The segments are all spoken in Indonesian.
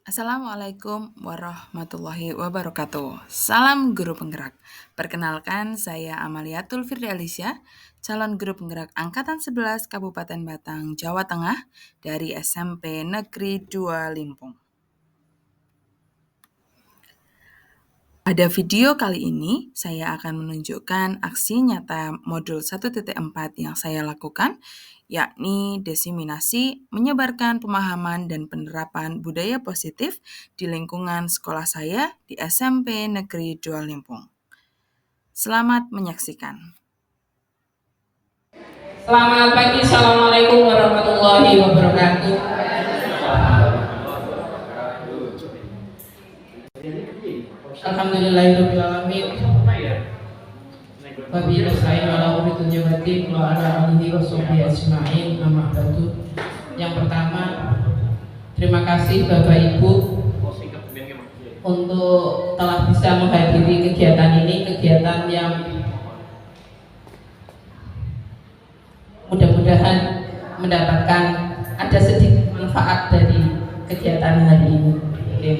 Assalamualaikum warahmatullahi wabarakatuh. Salam guru penggerak. Perkenalkan, saya Amaliatul Firdaalisya, calon guru penggerak Angkatan 11 Kabupaten Batang, Jawa Tengah dari SMP Negeri 2 Limpung. Pada video kali ini, saya akan menunjukkan aksi nyata modul 1.4 yang saya lakukan, yakni desiminasi, menyebarkan pemahaman dan penerapan budaya positif di lingkungan sekolah saya di SMP Negeri 2 Limpung. Selamat menyaksikan. Selamat pagi, Assalamualaikum warahmatullahi wabarakatuh. Alhamdulillahirrahmanirrahim. Wabillahi nasta'in ala umri dunya waddin wa ala alihi wa sahbihi ajma'in, amma ba'du. Yang pertama, terima kasih Bapak Ibu untuk telah bisa menghadiri kegiatan ini, kegiatan yang mudah-mudahan mendapatkan ada sedikit manfaat dari kegiatan hari ini. Oke.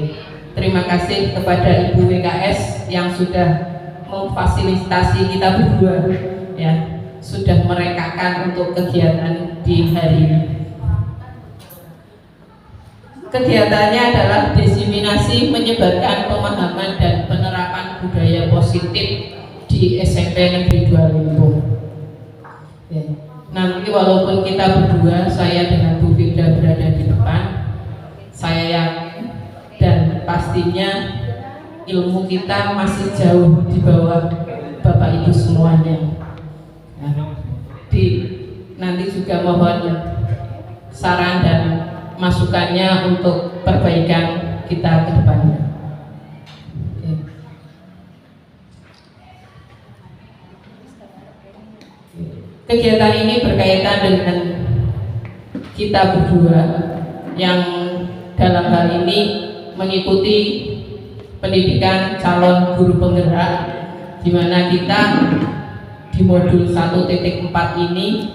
Terima kasih kepada Ibu WKS yang sudah memfasilitasi kita berdua, ya, sudah merekakan untuk kegiatan di hari ini. Kegiatannya adalah desiminasi, menyebarkan pemahaman dan penerapan budaya positif di SMP Negeri 2 Limpung. Ya. Nanti walaupun kita berdua, saya dengan Bu Firda berada di depan, saya yakin dan pastinya ilmu kita masih jauh di bawah Bapak Ibu semuanya. Nah, nanti juga mohon saran dan masukannya untuk perbaikan kita ke depannya. Oke. Kegiatan ini berkaitan dengan kita berdua yang dalam hal ini mengikuti pendidikan calon guru penggerak, di mana kita di modul 1.4 ini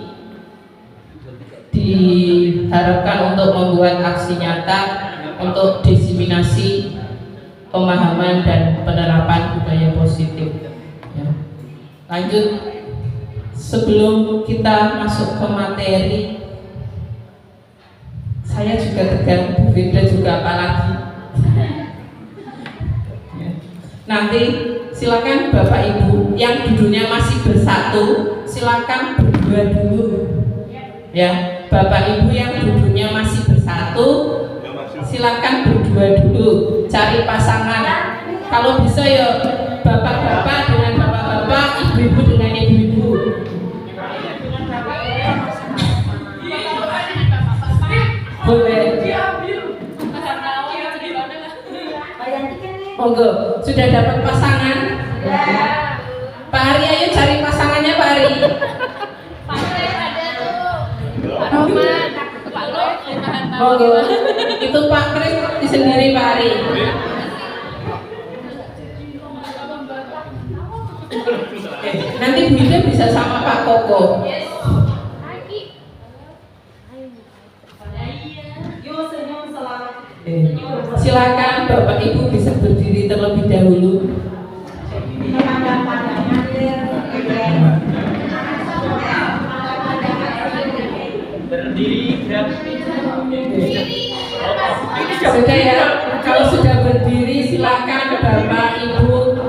diharapkan untuk membuat aksi nyata untuk desiminasi pemahaman dan penerapan budaya positif. Ya. Lanjut, sebelum kita masuk ke materi, saya juga tegang, Bu Firda juga apalagi. Nanti silakan Bapak Ibu yang duduknya masih bersatu, silakan berdua dulu. Ya, Bapak Ibu yang duduknya masih bersatu, silakan berdua dulu. Cari pasangan. Kalau bisa ya bapak-bapak dengan bapak-bapak, ibu-ibu dengan ibu-ibu. Boleh. Monggo, sudah dapat pasangan? Ya. Pak Ari, ayo cari pasangannya Pak Ari. Pak Ari ada tuh. Pak Roman, Pak Lo, monggo. Itu Pak Kris sendiri Pak Ari. Nanti Bu Ida bisa sama Pak Koko. Silakan Bapak Ibu bisa berdiri terlebih dahulu. Sudah ya, kalau sudah berdiri silakan Bapak Ibu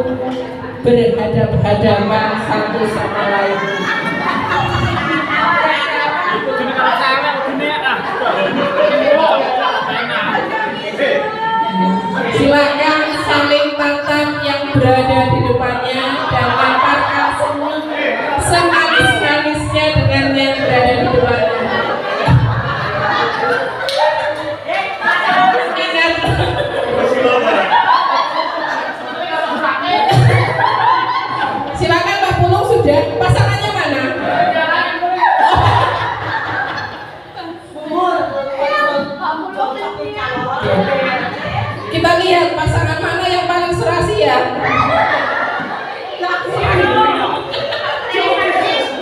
berhadap-hadapan satu sama lain. Silakan saling tatap yang berada di depannya dan lemparkan senyum semanis-manisnya dengan yang berada di depannya. Ingat, silakan Pak Pulung, sudah pasangannya mana? Kita lihat pasangan mana yang paling serasi ya.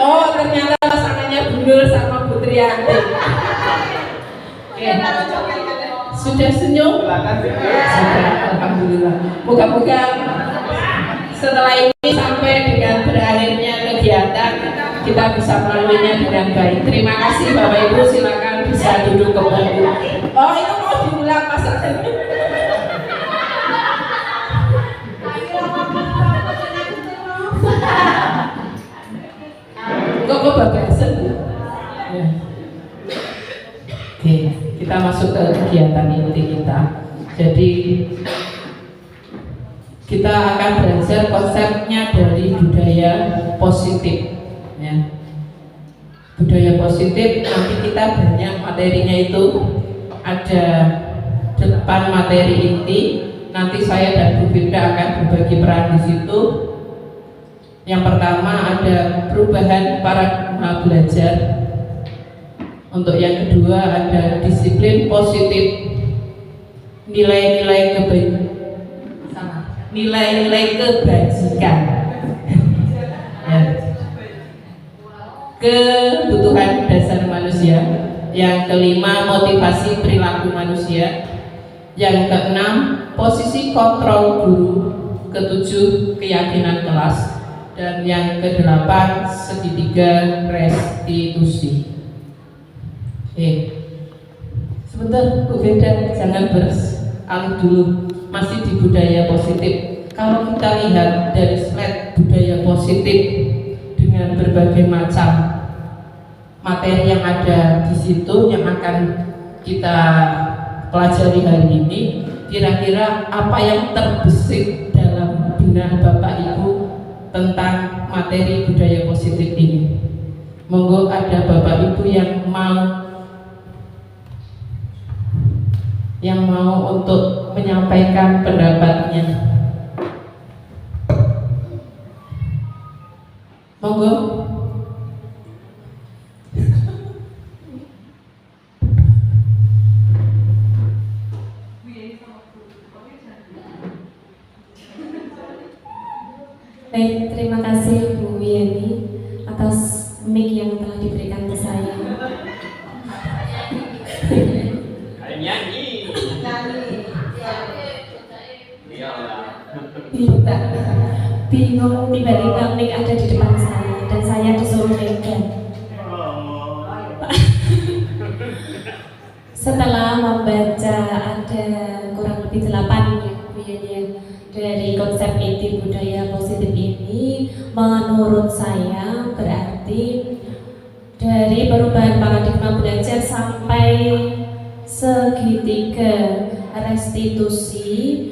Oh, ternyata pasangannya Bundul sama Putri Yanti. Oke. Sudah senyum? Sudah, alhamdulillah. Moga-moga setelah ini sampai dengan berakhirnya kegiatan kita bisa melaluinya dengan baik. Terima kasih Bapak Ibu, silakan bisa duduk kembali. Oh, itu mau diulang Mas. Kok bablasan? Ya. Oke, kita masuk ke kegiatan inti kita. Jadi kita akan belajar konsepnya dari budaya positif. Ya. Budaya positif nanti kita banyak materinya itu ada 8 materi inti. Nanti saya dan Bu Firda akan berbagi peran di situ. Yang pertama ada perubahan paradigma belajar. Untuk yang kedua ada disiplin positif, nilai-nilai kebajikan, ya. Kebutuhan dasar manusia. Yang kelima motivasi perilaku manusia. Yang keenam posisi kontrol guru. Ketujuh keyakinan kelas. Dan yang kedelapan segitiga restitusi. Sebentar Bu Firda, jangan beralih dulu, masih di budaya positif. Kalau kita lihat dari slide budaya positif dengan berbagai macam materi yang ada di situ yang akan kita pelajari hari ini, kira-kira apa yang terbesit dalam benak Bapak Ibu tentang materi budaya positif ini? Monggo ada Bapak Ibu yang mau untuk menyampaikan pendapatnya. Monggo. Baik, terima kasih Bu Yeni atas mic yang telah diberikan ke saya. Bingung tiba-tiba mic ada di depan saya dan saya disuruh megang. Setelah membaca ada kurang lebih 8 ya Bu Yeni dari konsep inti budaya positif ini, menurut saya berarti dari perubahan paradigma belajar sampai segitiga restitusi,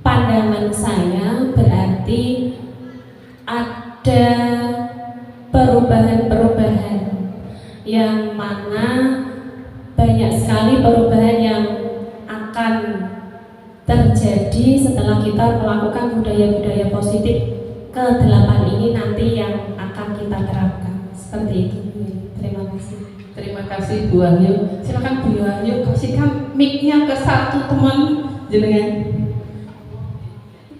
pandangan saya berarti ada perubahan-perubahan yang mana banyak sekali perubahan yang akan terjadi setelah kita melakukan budaya-budaya positif ke-8 ini nanti yang akan kita terapkan. Seperti itu. Terima kasih. Terima kasih Bu Wahyu. Silakan Bu Wahyu kasihkan mic-nya ke satu teman jenengan.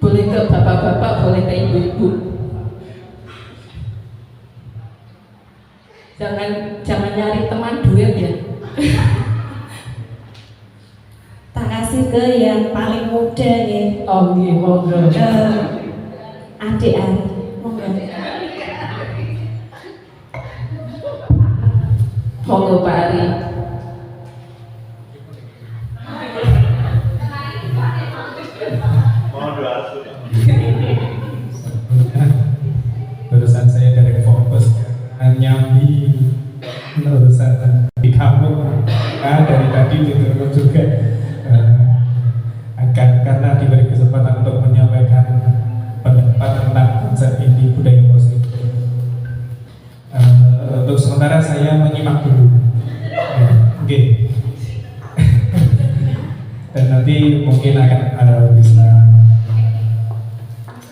Boleh ke bapak-bapak, boleh ke ibu-ibu. Jangan nyari teman duet ya. Tak kasih ke yang paling muda ya. Oh iya, monggo. Adik Ari, monggo. Monggo Pak Ari. Barusan saya dari fokus nyambi urusan di kamu dari tadi itu juga akan karena diberi kesempatan untuk menyampaikan pendapat tentang konsep inti budaya positif. Untuk sementara saya menyimak dulu. Oke. Dan nanti mungkin akan bisa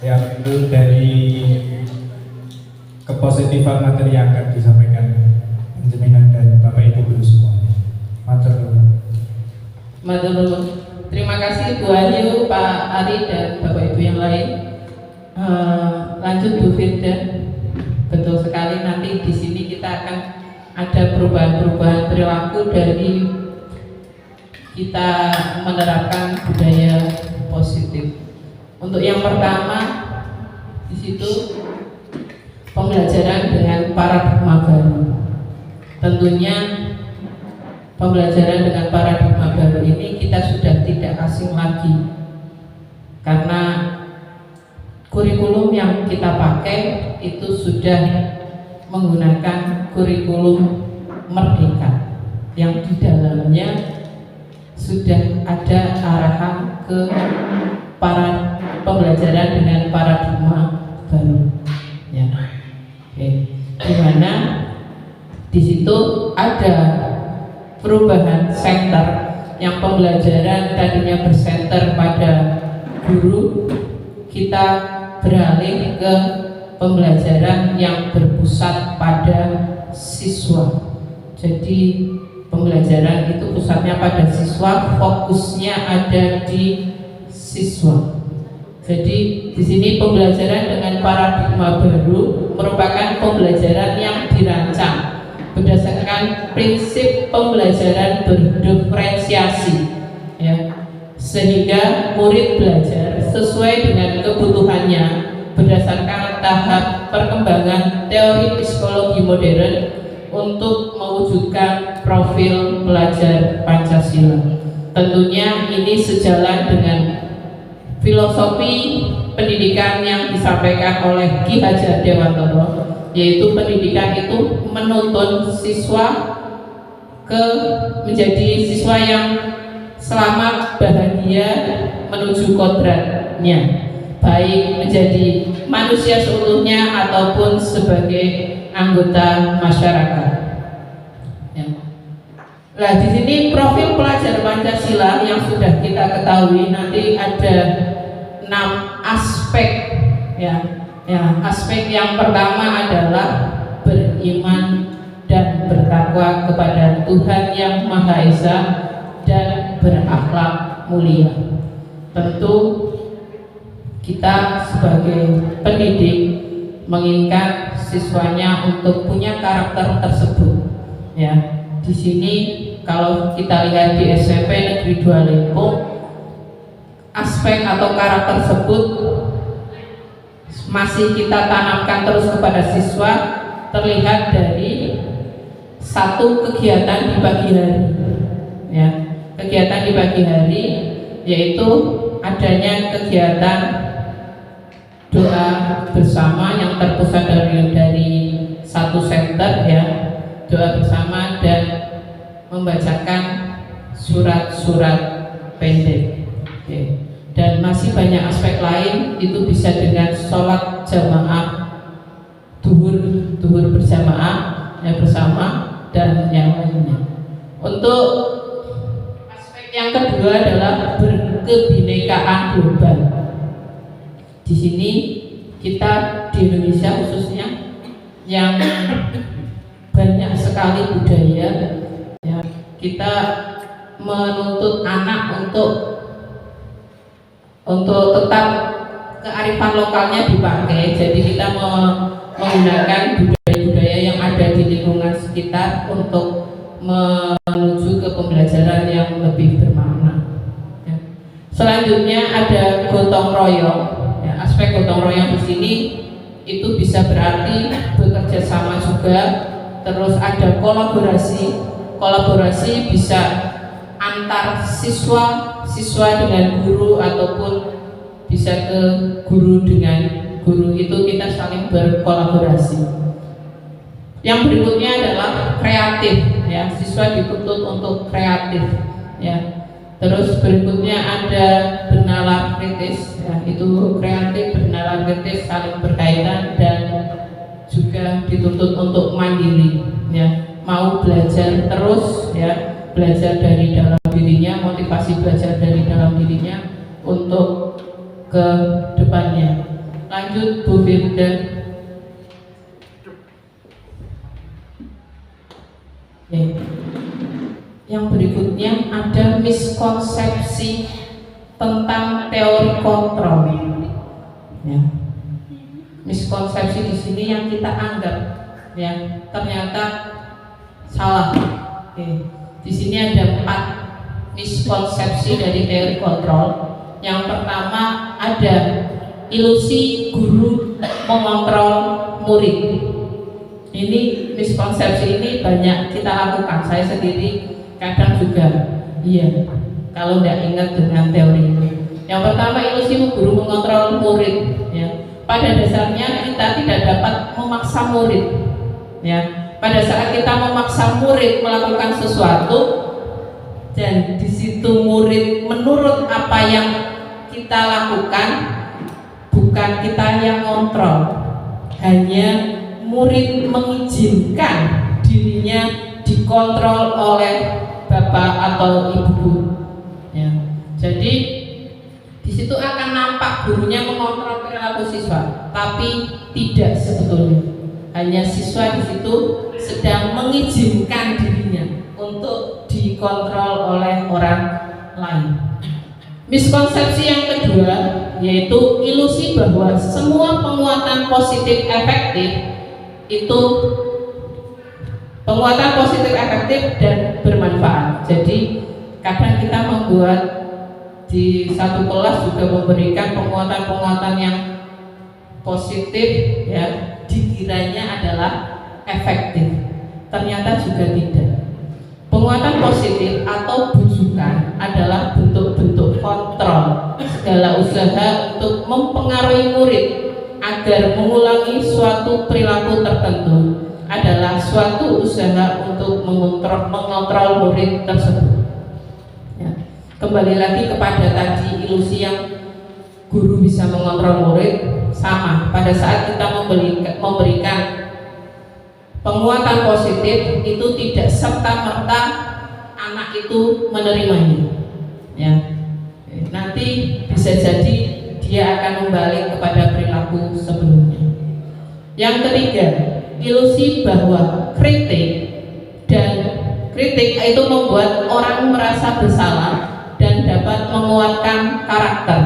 yang itu dari kepositifan materi yang akan disampaikan jenengan dan Bapak Ibu guru semuanya. Matur nuwun. Matur nuwun. Terima kasih Bu Wahyu, Pak Ari dan Bapak Ibu yang lain. Lanjut Bu Firda. Betul sekali, nanti di sini kita akan ada perubahan-perubahan perilaku dari kita menerapkan budaya positif. Untuk yang pertama di situ pembelajaran dengan paradigma baru. Tentunya pembelajaran dengan paradigma baru ini kita sudah tidak asing lagi, karena kurikulum yang kita pakai itu sudah menggunakan kurikulum merdeka yang di dalamnya sudah ada arahan ke para pembelajaran dengan paradigma baru, ya. Oke. Di mana di situ ada perubahan center, yang pembelajaran tadinya bersenter pada guru, kita beralih ke pembelajaran yang berpusat pada siswa. Jadi pembelajaran itu pusatnya pada siswa, fokusnya ada di siswa. Jadi di sini pembelajaran dengan paradigma baru merupakan pembelajaran yang dirancang berdasarkan prinsip pembelajaran berdiferensiasi, ya, sehingga murid belajar sesuai dengan kebutuhannya berdasarkan tahap perkembangan teori psikologi modern untuk mewujudkan profil pelajar Pancasila. Tentunya ini sejalan dengan filosofi pendidikan yang disampaikan oleh Ki Hajar Dewantara, yaitu pendidikan itu menuntun siswa menjadi siswa yang selamat, bahagia menuju kodratnya, baik menjadi manusia seutuhnya ataupun sebagai anggota masyarakat. Ya. Nah, di sini profil pelajar Pancasila yang sudah kita ketahui nanti ada 6 aspek, ya. Aspek yang pertama adalah beriman dan bertakwa kepada Tuhan yang Maha Esa dan berakhlak mulia. Tentu kita sebagai pendidik menginginkan siswanya untuk punya karakter tersebut. Ya, di sini kalau kita lihat di SMP Negeri 2 Lempo, aspek atau karakter tersebut masih kita tanamkan terus kepada siswa, terlihat dari satu kegiatan di pagi hari, ya, kegiatan di pagi hari yaitu adanya kegiatan doa bersama yang terpusat dari satu center, ya, doa bersama dan membacakan surat-surat pendek. Oke. Dan masih banyak aspek lain, itu bisa dengan sholat jamaah, duhur berjamaah, ya, bersama dan yang lainnya. Untuk aspek yang kedua adalah berkebinekaan global. Di sini kita di Indonesia khususnya yang banyak sekali budaya, ya, kita menuntut anak untuk tetap kearifan lokalnya dipakai. Jadi kita menggunakan budaya-budaya yang ada di lingkungan sekitar untuk menuju ke pembelajaran yang lebih bermakna. Ya. Selanjutnya ada gotong royong. Ya, aspek gotong royong di sini itu bisa berarti bekerja sama juga. Terus ada kolaborasi bisa antar siswa dengan guru ataupun bisa ke guru dengan guru, itu kita saling berkolaborasi. Yang berikutnya adalah kreatif, ya, siswa dituntut untuk kreatif, ya. Terus berikutnya ada bernalar kritis, ya, itu kreatif, bernalar kritis saling berkaitan dan juga dituntut untuk mandiri, ya, mau belajar terus, ya, belajar dari dalam dirinya, motivasi belajar dari dalam dirinya untuk ke depannya. Lanjut Bu Firda. Yang berikutnya ada miskonsepsi tentang teori kontrol. Ya. Miskonsepsi di sini yang kita anggap, ya, ternyata salah. Di sini ada miskonsepsi dari teori kontrol. Yang pertama ada ilusi guru mengontrol murid. Ini miskonsepsi ini banyak kita lakukan. Saya sendiri kadang juga iya kalau tidak ingat dengan teori ini. Yang pertama ilusi guru mengontrol murid. Ya. Pada dasarnya kita tidak dapat memaksa murid. Ya. Pada saat kita memaksa murid melakukan sesuatu dan di situ murid menurut apa yang kita lakukan, bukan kita yang kontrol, hanya murid mengizinkan dirinya dikontrol oleh bapak atau ibu. Ya. Jadi di situ akan nampak gurunya mengontrol perilaku siswa, tapi tidak sebetulnya. Hanya siswa di situ sedang mengizinkan dirinya untuk dikontrol oleh orang lain. Miskonsepsi yang kedua yaitu ilusi bahwa semua penguatan positif efektif itu penguatan positif efektif dan bermanfaat. Jadi kadang kita membuat di satu kelas juga memberikan penguatan-penguatan yang positif, ya, dikiranya adalah efektif. Ternyata juga tidak. Penguatan positif atau bujukan adalah bentuk-bentuk kontrol segala usaha untuk mempengaruhi murid agar mengulangi suatu perilaku tertentu adalah suatu usaha untuk mengontrol murid tersebut. Ya. Kembali lagi kepada tadi ilusi yang guru bisa mengontrol murid, sama pada saat kita memberikan penguatan positif itu tidak serta-merta anak itu menerimanya. Ya. Nanti bisa jadi dia akan kembali kepada perilaku sebelumnya. Yang ketiga, ilusi bahwa kritik itu membuat orang merasa bersalah dan dapat menguatkan karakter.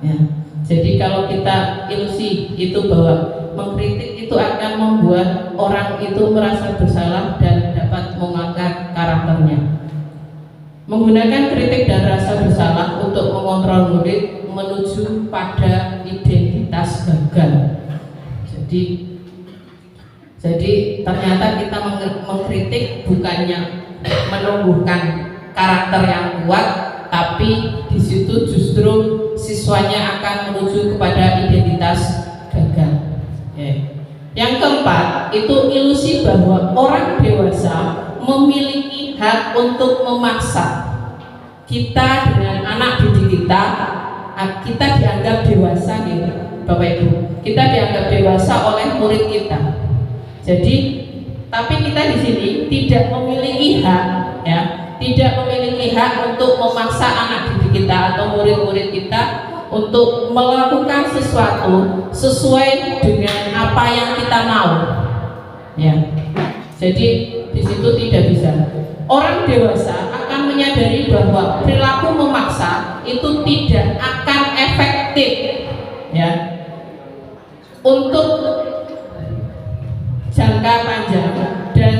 Ya. Jadi kalau kita ilusi itu bahwa mengkritik itu akan membuat orang itu merasa bersalah dan dapat menguatkan karakternya. Menggunakan kritik dan rasa bersalah untuk mengontrol murid menuju pada identitas gagal. Jadi ternyata kita mengkritik bukannya menumbuhkan karakter yang kuat, tapi di situ justru siswanya akan menuju kepada identitas gagal. Yang keempat, itu ilusi bahwa orang dewasa memiliki hak untuk memaksa kita dengan anak didik kita dianggap dewasa gitu, Bapak Ibu. Kita dianggap dewasa oleh murid kita. Jadi, tapi kita di sini tidak memiliki hak, ya, tidak memiliki hak untuk memaksa anak didik kita atau murid-murid kita untuk melakukan sesuatu sesuai dengan apa yang kita mau. Ya. Jadi di situ tidak bisa. Orang dewasa akan menyadari bahwa perilaku memaksa itu tidak akan efektif, ya, untuk jangka panjang dan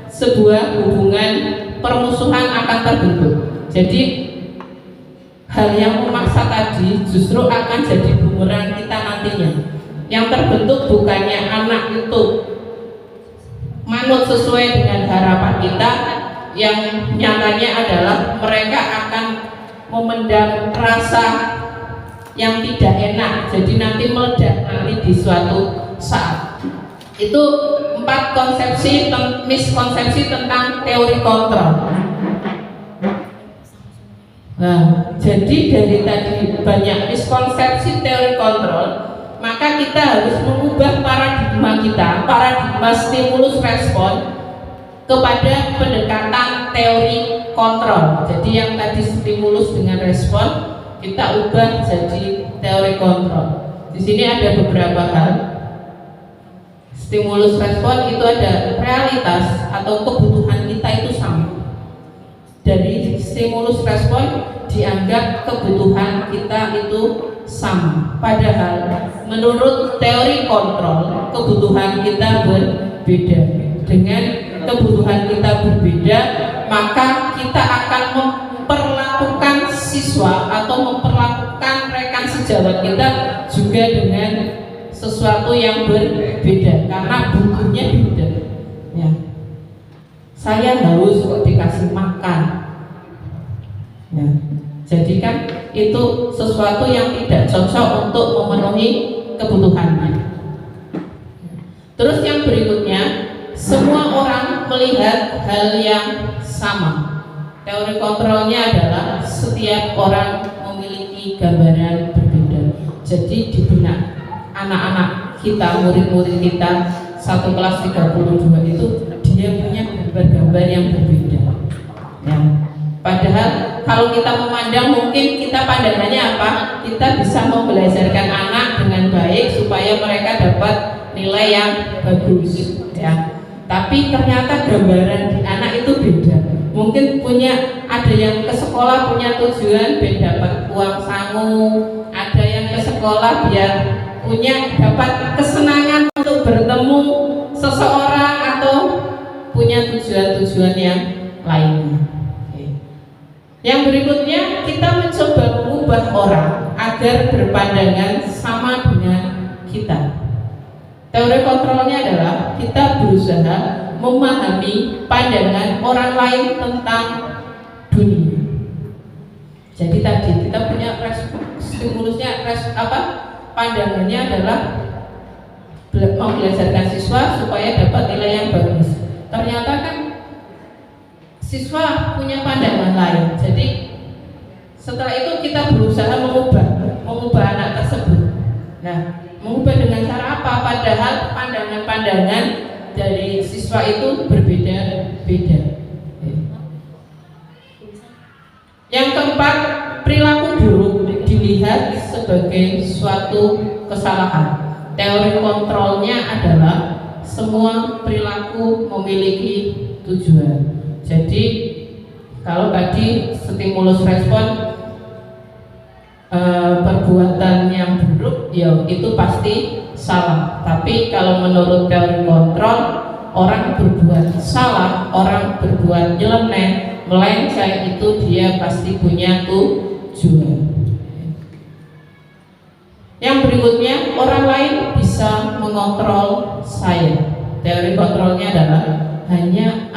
sebuah hubungan permusuhan akan terbentuk. Jadi hal yang memaksa tadi justru akan jadi bumerang kita nantinya. Yang terbentuk bukannya anak itu manut sesuai dengan harapan kita, yang nyatanya adalah mereka akan memendam rasa yang tidak enak, jadi nanti meledak nanti di suatu saat. Itu 4 miskonsepsi tentang teori kontrol. Nah, jadi dari tadi banyak miskonsepsi teori kontrol, maka kita harus mengubah paradigma stimulus respon kepada pendekatan teori kontrol. Jadi yang tadi stimulus dengan respon kita ubah jadi teori kontrol. Di sini ada beberapa hal. Stimulus respon itu ada realitas atau kebutuhan kita itu sama. Dari stimulus respon dianggap kebutuhan kita itu sama. Padahal menurut teori kontrol kebutuhan kita berbeda. Dengan kebutuhan kita berbeda, maka kita akan memperlakukan siswa atau memperlakukan rekan sejawat kita juga dengan sesuatu yang berbeda karena butuhnya beda. Ya. Saya haus kok dikasih makan. Ya. Jadi kan itu sesuatu yang tidak cocok untuk memenuhi kebutuhannya. Terus yang berikutnya, semua orang melihat hal yang sama. Teori kontrolnya adalah setiap orang memiliki gambaran berbeda. Jadi di benak anak-anak kita, murid-murid kita satu kelas 32 itu dia punya gambar-gambar yang berbeda. Ya. Padahal kalau kita memandang mungkin kita pandangannya apa? Kita bisa membelajarkan anak dengan baik supaya mereka dapat nilai yang bagus. Ya. Tapi ternyata gambaran di anak itu beda. Mungkin ada yang ke sekolah punya tujuan biar dapat uang sangu, ada yang ke sekolah biar dapat kesenangan untuk bertemu seseorang atau punya tujuan-tujuan yang lainnya. Yang berikutnya, kita mencoba mengubah orang agar berpandangan sama dengan kita. Teori kontrolnya adalah kita berusaha memahami pandangan orang lain tentang dunia. Jadi tadi kita punya stimulusnya pandangannya adalah membelajarkan siswa supaya dapat nilai yang bagus. Ternyata kan siswa punya pandangan lain. Jadi setelah itu kita berusaha mengubah anak tersebut. Nah, mengubah dengan cara apa? Padahal pandangan-pandangan dari siswa itu berbeda-beda. Yang keempat, perilaku buruk dilihat sebagai suatu kesalahan. Teori kontrolnya adalah semua perilaku memiliki tujuan. Jadi kalau tadi stimulus respon perbuatan yang buruk, ya itu pasti salah. Tapi kalau menurut teori kontrol, orang berbuat salah, orang berbuat nyeleneh, melenceng, itu dia pasti punya tujuan. Yang berikutnya, orang lain bisa mengontrol saya. Teori kontrolnya adalah hanya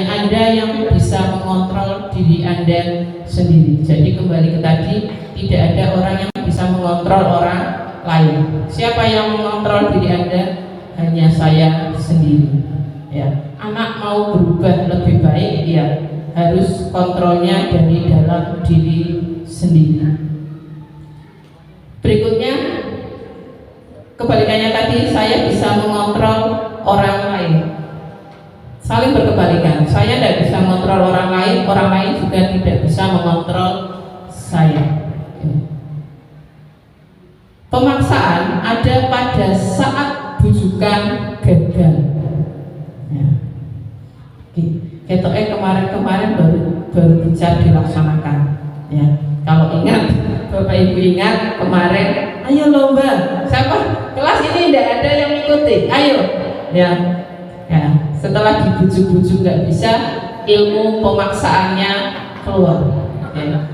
Anda yang bisa mengontrol diri Anda sendiri. Jadi kembali ke tadi, tidak ada orang yang bisa mengontrol orang lain. Siapa yang mengontrol diri Anda? Hanya saya sendiri. Ya, anak mau berubah lebih baik, ya harus kontrolnya dari dalam diri sendiri. Berikutnya, kebalikannya tadi, saya bisa mengontrol orang lain. Saling berkebalikan. Saya tidak bisa mengontrol orang lain juga tidak bisa mengontrol saya. Pemaksaan ada pada saat bujukan gagal. Ya. Kemarin baru bisa dilaksanakan. Ya. Kalau ingat, Bapak Ibu ingat kemarin, ayo lomba. Siapa? Kelas ini tidak ada yang mengikuti. Ayo. Ya. Setelah dibujuk-bujuk nggak bisa, ilmu pemaksaannya keluar. Ya.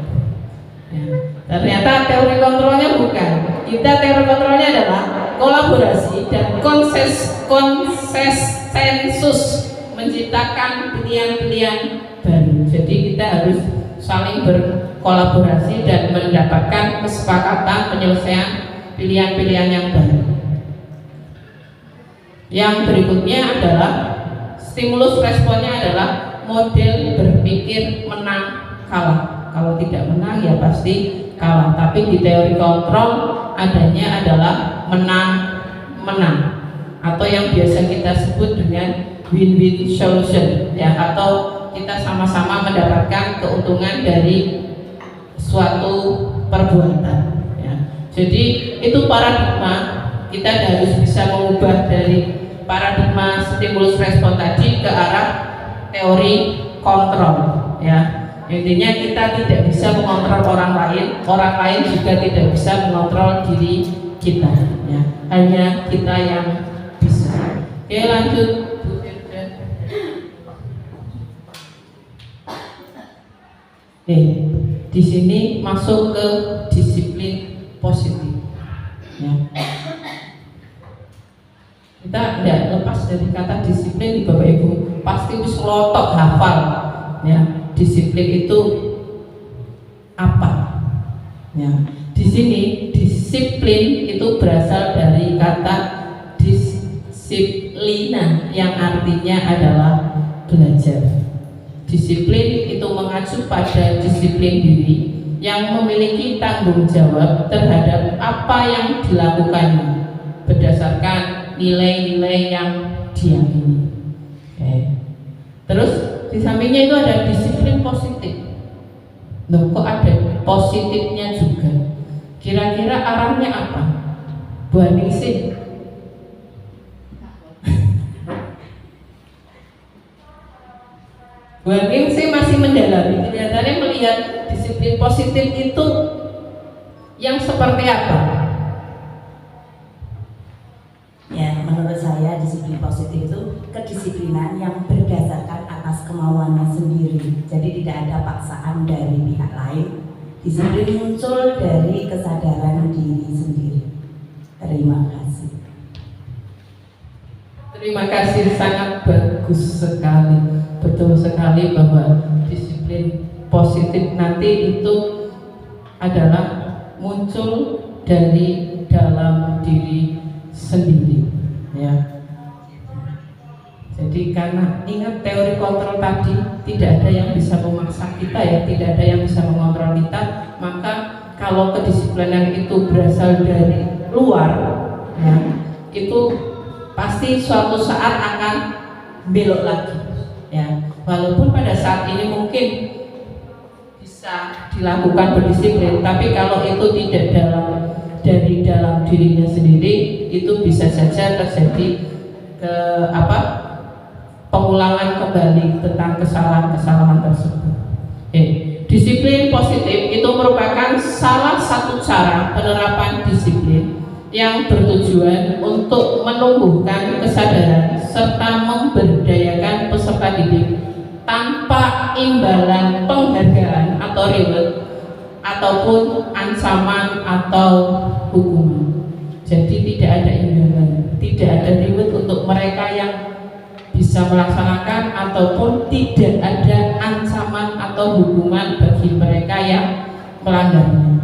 Ternyata teori kontrolnya bukan. Teori kontrolnya adalah kolaborasi dan konsensus menciptakan pilihan-pilihan baru. Jadi kita harus saling berkolaborasi dan mendapatkan kesepakatan penyelesaian pilihan-pilihan yang baru. Yang berikutnya adalah stimulus responnya adalah model berpikir menang kalah. Kalau tidak menang ya pasti kalah. Tapi di teori kontrol adanya adalah menang-menang, atau yang biasa kita sebut dengan win-win solution, ya, atau kita sama-sama mendapatkan keuntungan dari suatu perbuatan. Ya. Jadi itu paradigma, kita harus bisa mengubah dari paradigma stimulus respon tadi ke arah teori kontrol. Ya. Intinya kita tidak bisa mengontrol orang lain juga tidak bisa mengontrol diri kita. Ya. Hanya kita yang bisa. Oke, lanjut. Di sini masuk ke disiplin positif. Ya. Kita tidak lepas dari kata disiplin di Bapak Ibu. Pasti wis lotok hafal. Ya, disiplin itu apa? Ya. Di sini disiplin itu berasal dari kata disiplina yang artinya adalah belajar. Disiplin itu mengacu pada disiplin diri yang memiliki tanggung jawab terhadap apa yang dilakukannya berdasarkan nilai-nilai yang diyakini. Terus di sampingnya itu ada disiplin positif. Loh, kok ada positifnya juga? Kira-kira arahnya apa? Bu Aningsih. Bu Aningsih masih mendalami, kelihatannya melihat disiplin positif itu yang seperti apa? Ya, menurut saya disiplin positif itu kedisiplinan yang berdasarkan atas kemauannya sendiri. Jadi tidak ada paksaan dari pihak lain. Disiplin muncul dari kesadaran diri sendiri. Terima kasih. Terima kasih, sangat bagus sekali. Betul sekali bahwa disiplin positif nanti itu adalah muncul dari dalam diri sendiri, ya. Jadi karena ingat teori kontrol tadi, tidak ada yang bisa memaksa kita, ya, tidak ada yang bisa mengontrol kita. Maka kalau kedisiplinan itu berasal dari luar, ya, itu pasti suatu saat akan belok lagi, ya. Walaupun pada saat ini mungkin bisa dilakukan berdisiplin, tapi kalau itu tidak dari dalam dirinya sendiri, itu bisa saja terjadi pengulangan kembali tentang kesalahan-kesalahan tersebut. Disiplin positif itu merupakan salah satu cara penerapan disiplin yang bertujuan untuk menumbuhkan kesadaran serta memberdayakan peserta didik tanpa imbalan penghargaan atau reward ataupun ancaman atau hukuman. Jadi tidak ada imbalan, tidak ada reward untuk mereka yang bisa melaksanakan, ataupun tidak ada ancaman atau hukuman bagi mereka yang melanggarnya.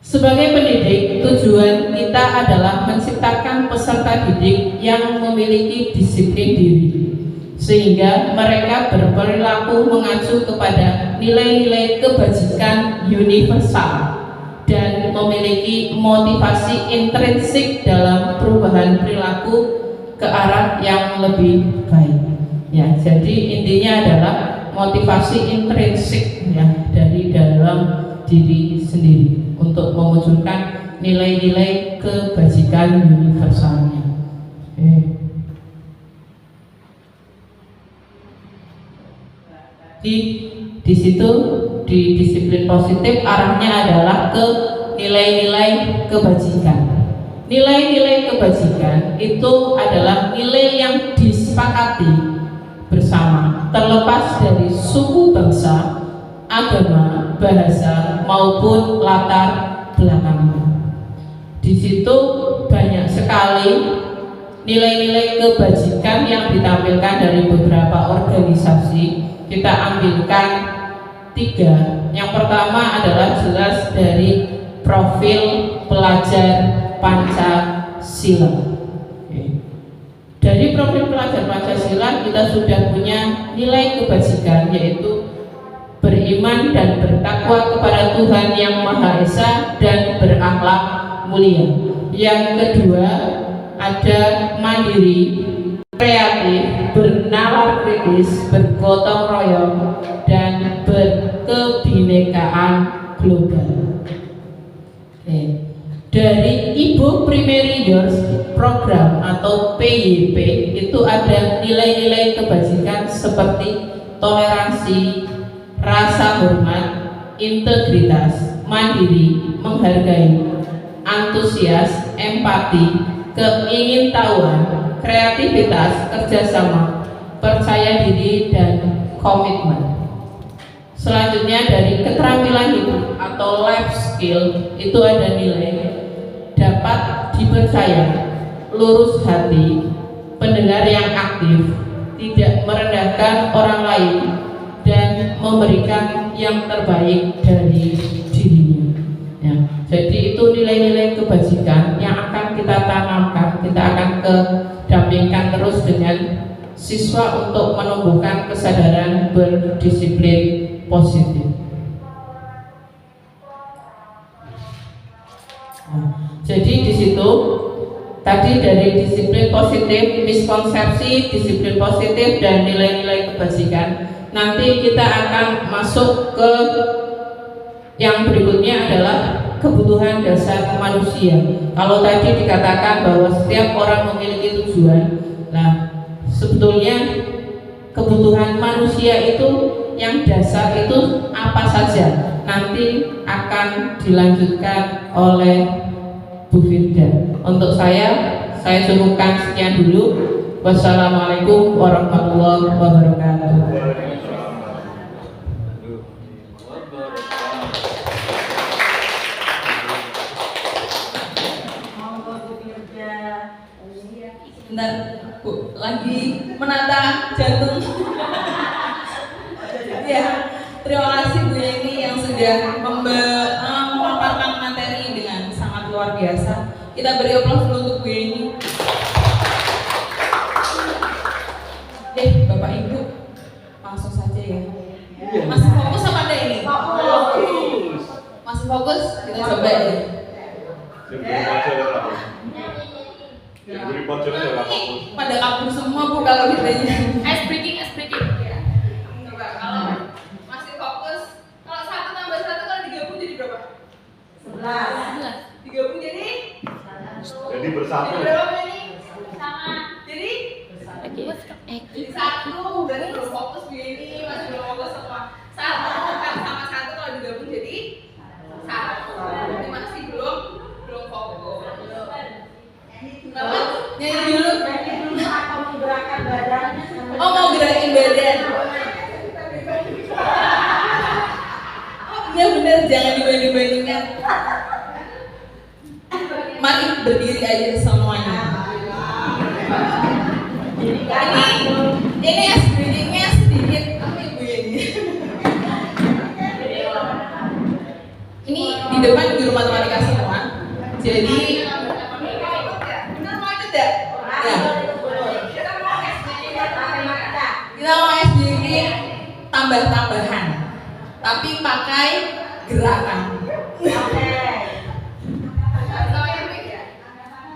Sebagai pendidik, tujuan kita adalah menciptakan peserta didik yang memiliki disiplin diri, sehingga mereka berperilaku mengacu kepada nilai-nilai kebajikan universal dan memiliki motivasi intrinsik dalam perubahan perilaku ke arah yang lebih baik. Ya, jadi intinya adalah motivasi intrinsik, ya, dari dalam diri sendiri untuk memunculkan nilai-nilai kebajikan universalnya. Di situ di disiplin positif arahnya adalah ke nilai-nilai kebajikan. Nilai-nilai kebajikan itu adalah nilai yang disepakati bersama, terlepas dari suku, bangsa, agama, bahasa maupun latar belakangnya. Di situ banyak sekali nilai-nilai kebajikan yang ditampilkan dari beberapa organisasi. Kita ambilkan 3. Yang pertama adalah jelas dari profil pelajar Pancasila. Dari profil pelajar Pancasila kita sudah punya nilai kebajikan, yaitu beriman dan bertakwa kepada Tuhan Yang Maha Esa dan berakhlak mulia. Yang kedua ada mandiri, kreatif, bernalar kritis, bergotong royong, dan berkebinekaan global. Dari Ibu Primary Years Program atau PYP itu ada nilai-nilai kebajikan seperti toleransi, rasa hormat, integritas, mandiri, menghargai, antusias, empati, keingintahuan, kreativitas, kerjasama, percaya diri, dan komitmen. Selanjutnya dari keterampilan hidup atau life skill itu ada nilai dapat dipercaya, lurus hati, pendengar yang aktif, tidak merendahkan orang lain, dan memberikan yang terbaik dari dirinya. Ya, jadi itu nilai-nilai kebajikan yang akan kita tanamkan, kita akan kedampingkan terus dengan siswa untuk menumbuhkan kesadaran berdisiplin positif. Jadi di situ tadi dari disiplin positif, miskonsepsi disiplin positif dan nilai-nilai kebajikan. Nanti kita akan masuk ke yang berikutnya adalah kebutuhan dasar manusia. Kalau tadi dikatakan bahwa setiap orang memiliki tujuan, nah sebetulnya kebutuhan manusia itu yang dasar itu apa saja? Nanti akan dilanjutkan oleh Bu Firda. Untuk saya cukupkan sekian dulu. Wassalamualaikum warahmatullahi wabarakatuh. Bentar, Bu, lagi menata jantung. Ya, terima kasih Bu Yeni yang sudah memaparkan materi dengan sangat luar biasa. Kita beri aplaus dulu untuk Bu Yeni. Bapak Ibu, langsung saja ya. Masih fokus apa ada ini? Fokus. Masih fokus? Kita coba ya. Pada kabur semua Bu kalau ditanya. Ice breaking. Coba kalau masih fokus, kalau 1 tambah 1 kalau digabung jadi berapa? 11. Digabung jadi? Jadi bersatu. Jadi berapa ini? Sama. Jadi? Jadi 1. Berarti belum fokus Bu ini, masih belum fokus semua. 1 kan sama 1 kalau digabung jadi 1. Berarti masih belum fokus. Kenapa? Nyanyi dulu atau menggerakkan badan? Oh, mau gerakin badan. Oh, iya benar, jangan dibanding-bandingkan. Mari berdiri aja semuanya. Ini breathing-nya sedikit apa Ibu ini? Ini di depan guru matematika semua. Jadi kita mau SBG tambah-tambahan, tapi pakai gerakan. Oke.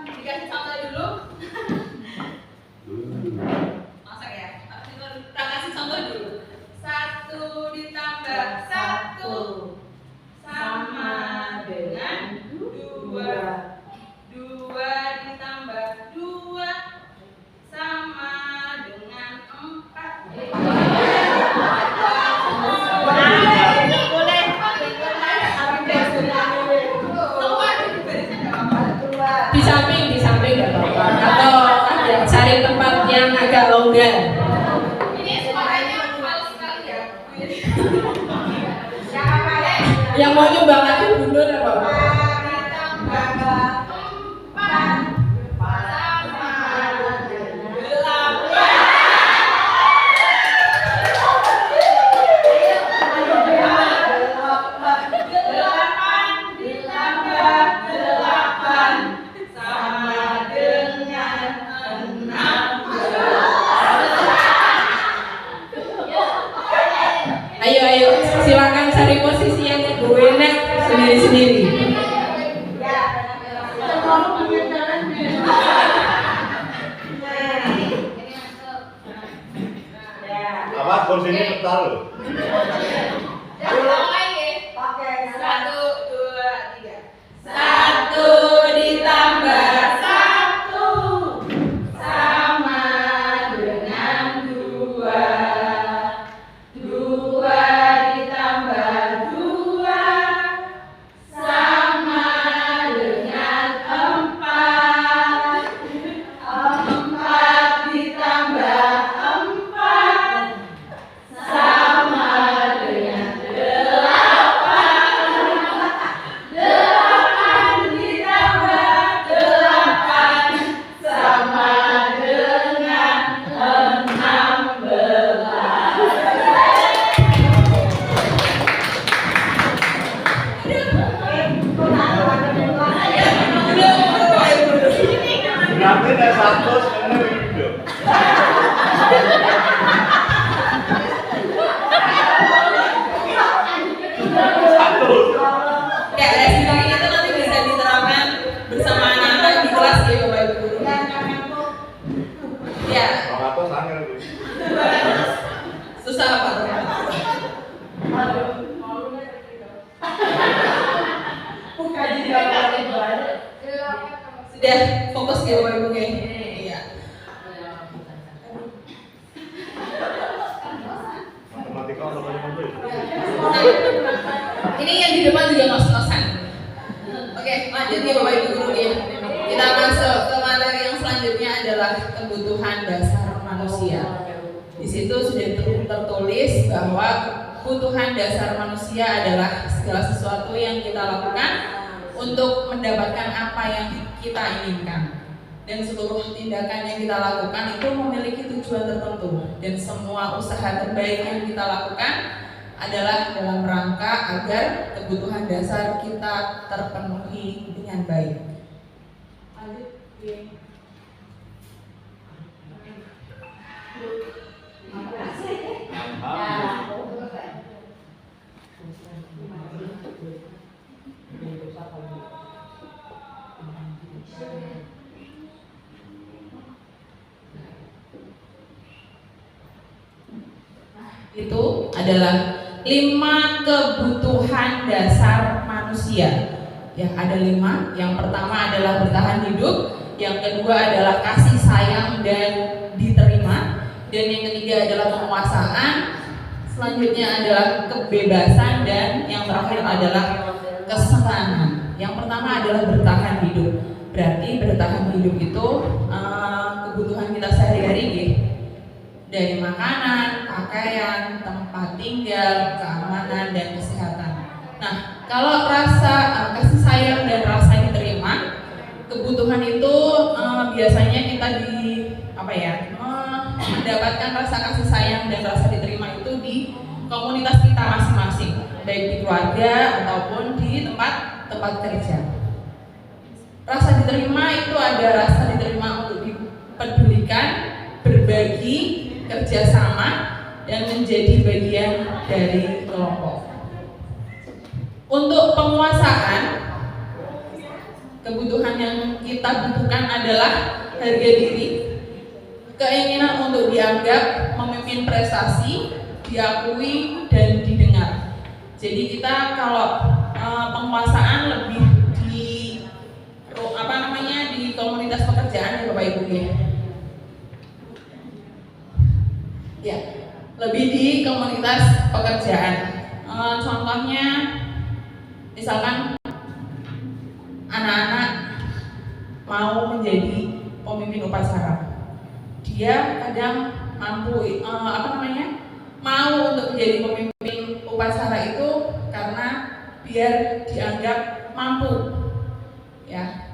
Dikasih contoh dulu. Masa ya? Kita kasih contoh dulu. 1 ditambah 1 sama dengan 2. 2 ditambah 2 sama dengan 4. Di samping nggak apa-apa. Atau cari tempat yang agak longgar. Ini suaranya halus sekali ya. Yang mau nyumbang itu mundur apa? Ayo, silakan cari posisi yang enak sendiri-sendiri. Awas kursinya petal loh. Oke, 1, 2, 3. 1 ditambah 1 sama dengan 2. 2 ditambah 2 sama Sudah fokus ya Bapak Ibu ya? Iya. Matematika namanya apa ya? Ini yang di depan juga ngos-ngosan. Oke, lanjut ya Bapak Ibu guru ya. Kita masuk ke materi yang selanjutnya adalah kebutuhan dasar manusia. Di situ sudah tertulis bahwa kebutuhan dasar manusia adalah segala sesuatu yang kita lakukan untuk mendapatkan apa yang kita inginkan. Dan seluruh tindakan yang kita lakukan itu memiliki tujuan tertentu. Dan semua usaha terbaik yang kita lakukan adalah dalam rangka agar kebutuhan dasar kita terpenuhi dengan baik. Lanjut. Itu adalah 5 kebutuhan dasar manusia. Ya, ada 5. Yang pertama adalah bertahan hidup, yang kedua adalah kasih sayang dan diterima, dan yang ketiga adalah penguasaan, selanjutnya adalah kebebasan, dan yang terakhir adalah kesenangan. Yang pertama adalah bertahan hidup. Berarti bertahan hidup itu kebutuhan kita sehari-hari gitu. Dari makanan, pakaian, tempat tinggal, keamanan, dan kesehatan. Nah, kalau rasa kasih sayang dan rasa diterima, kebutuhan itu biasanya kita mendapatkan rasa kasih sayang dan rasa diterima itu di komunitas kita masing-masing, baik di keluarga ataupun di tempat kerja. Rasa diterima itu ada rasa diterima untuk dipedulikan, berbagi, kerjasama, dan menjadi bagian dari kelompok. Untuk penguasaan, kebutuhan yang kita butuhkan adalah harga diri, keinginan untuk dianggap, memimpin prestasi, diakui, dan didengar. Jadi kita kalau penguasaan lebih di di komunitas pekerjaan ya Bapak Ibu ya. Ya, lebih di komunitas pekerjaan. Contohnya, misalkan anak-anak mau menjadi pemimpin upacara, dia kadang mampu mau untuk menjadi pemimpin upacara itu karena biar dianggap mampu, ya.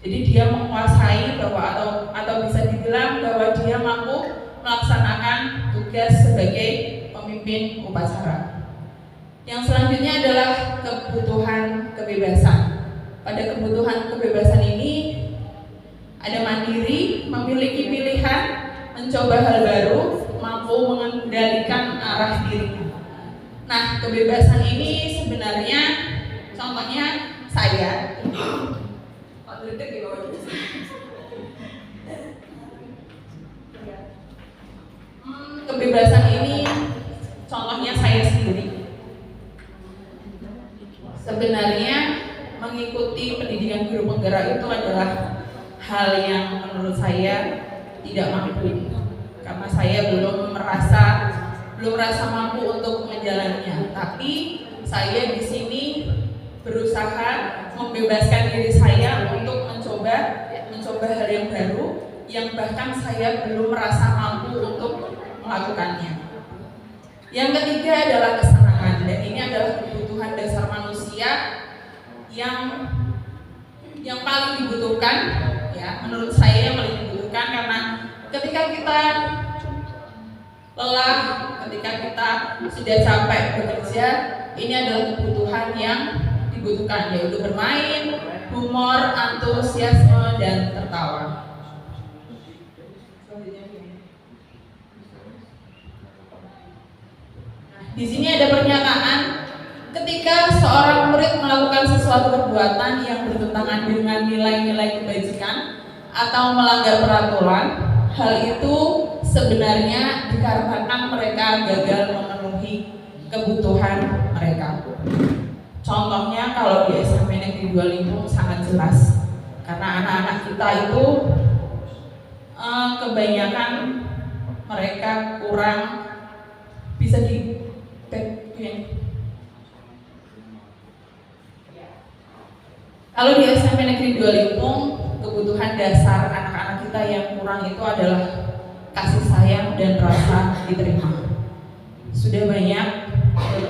Jadi dia menguasai atau bisa dibilang bahwa dia mampu melaksanakan tugas sebagai pemimpin upacara. Yang selanjutnya adalah kebutuhan kebebasan. Pada kebutuhan kebebasan ini ada mandiri, memiliki pilihan, mencoba hal baru, mampu mengendalikan arah diri. Nah, kebebasan ini sebenarnya contohnya saya. Kebebasan ini contohnya saya sendiri. Sebenarnya mengikuti pendidikan guru penggerak itu adalah hal yang menurut saya tidak mampu, karena saya belum merasa mampu untuk menjalannya. Tapi saya di sini berusaha membebaskan diri saya untuk mencoba hal yang baru yang bahkan saya belum merasa mampu untuk melakukannya. Yang ketiga adalah kesenangan, dan ini adalah kebutuhan dasar manusia yang paling dibutuhkan, ya, menurut saya yang paling dibutuhkan, karena ketika kita lelah, ketika kita sudah capek bekerja, ini adalah kebutuhan yang dibutuhkan, yaitu bermain, humor, antusiasme, dan tertawa. Di sini ada pernyataan, ketika seorang murid melakukan sesuatu perbuatan yang bertentangan dengan nilai-nilai kebajikan atau melanggar peraturan, hal itu sebenarnya dikarenakan mereka gagal memenuhi kebutuhan mereka. Contohnya kalau di SMP Negeri 2 Limpung sangat jelas, karena anak-anak kita itu kebanyakan mereka kurang bisa kalau di SMP Negeri 2 Limpung, kebutuhan dasar anak-anak kita yang kurang itu adalah kasih sayang dan rasa diterima. Sudah banyak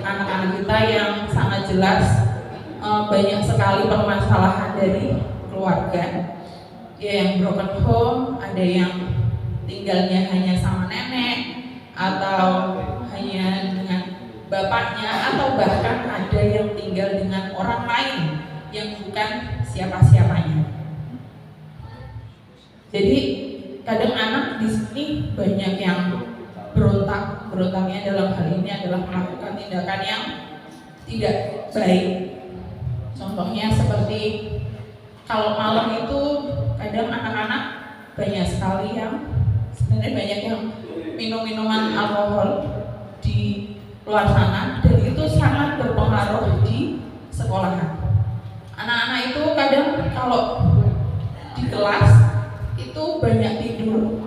anak-anak kita yang sangat jelas banyak sekali permasalahan dari keluarga. Ya, yang broken home, ada yang tinggalnya hanya sama nenek atau hanya dengan bapaknya, atau bahkan ada yang tinggal dengan orang lain yang bukan siapa-siapanya. Jadi kadang anak di sini banyak yang berontaknya dalam hal ini adalah melakukan tindakan yang tidak baik. Contohnya seperti kalau malam itu kadang anak-anak banyak sekali yang sebenarnya banyak yang minum-minuman alkohol di luar sana, dan itu sangat berpengaruh di sekolahan. Anak-anak itu kadang kalau di kelas itu banyak tidur.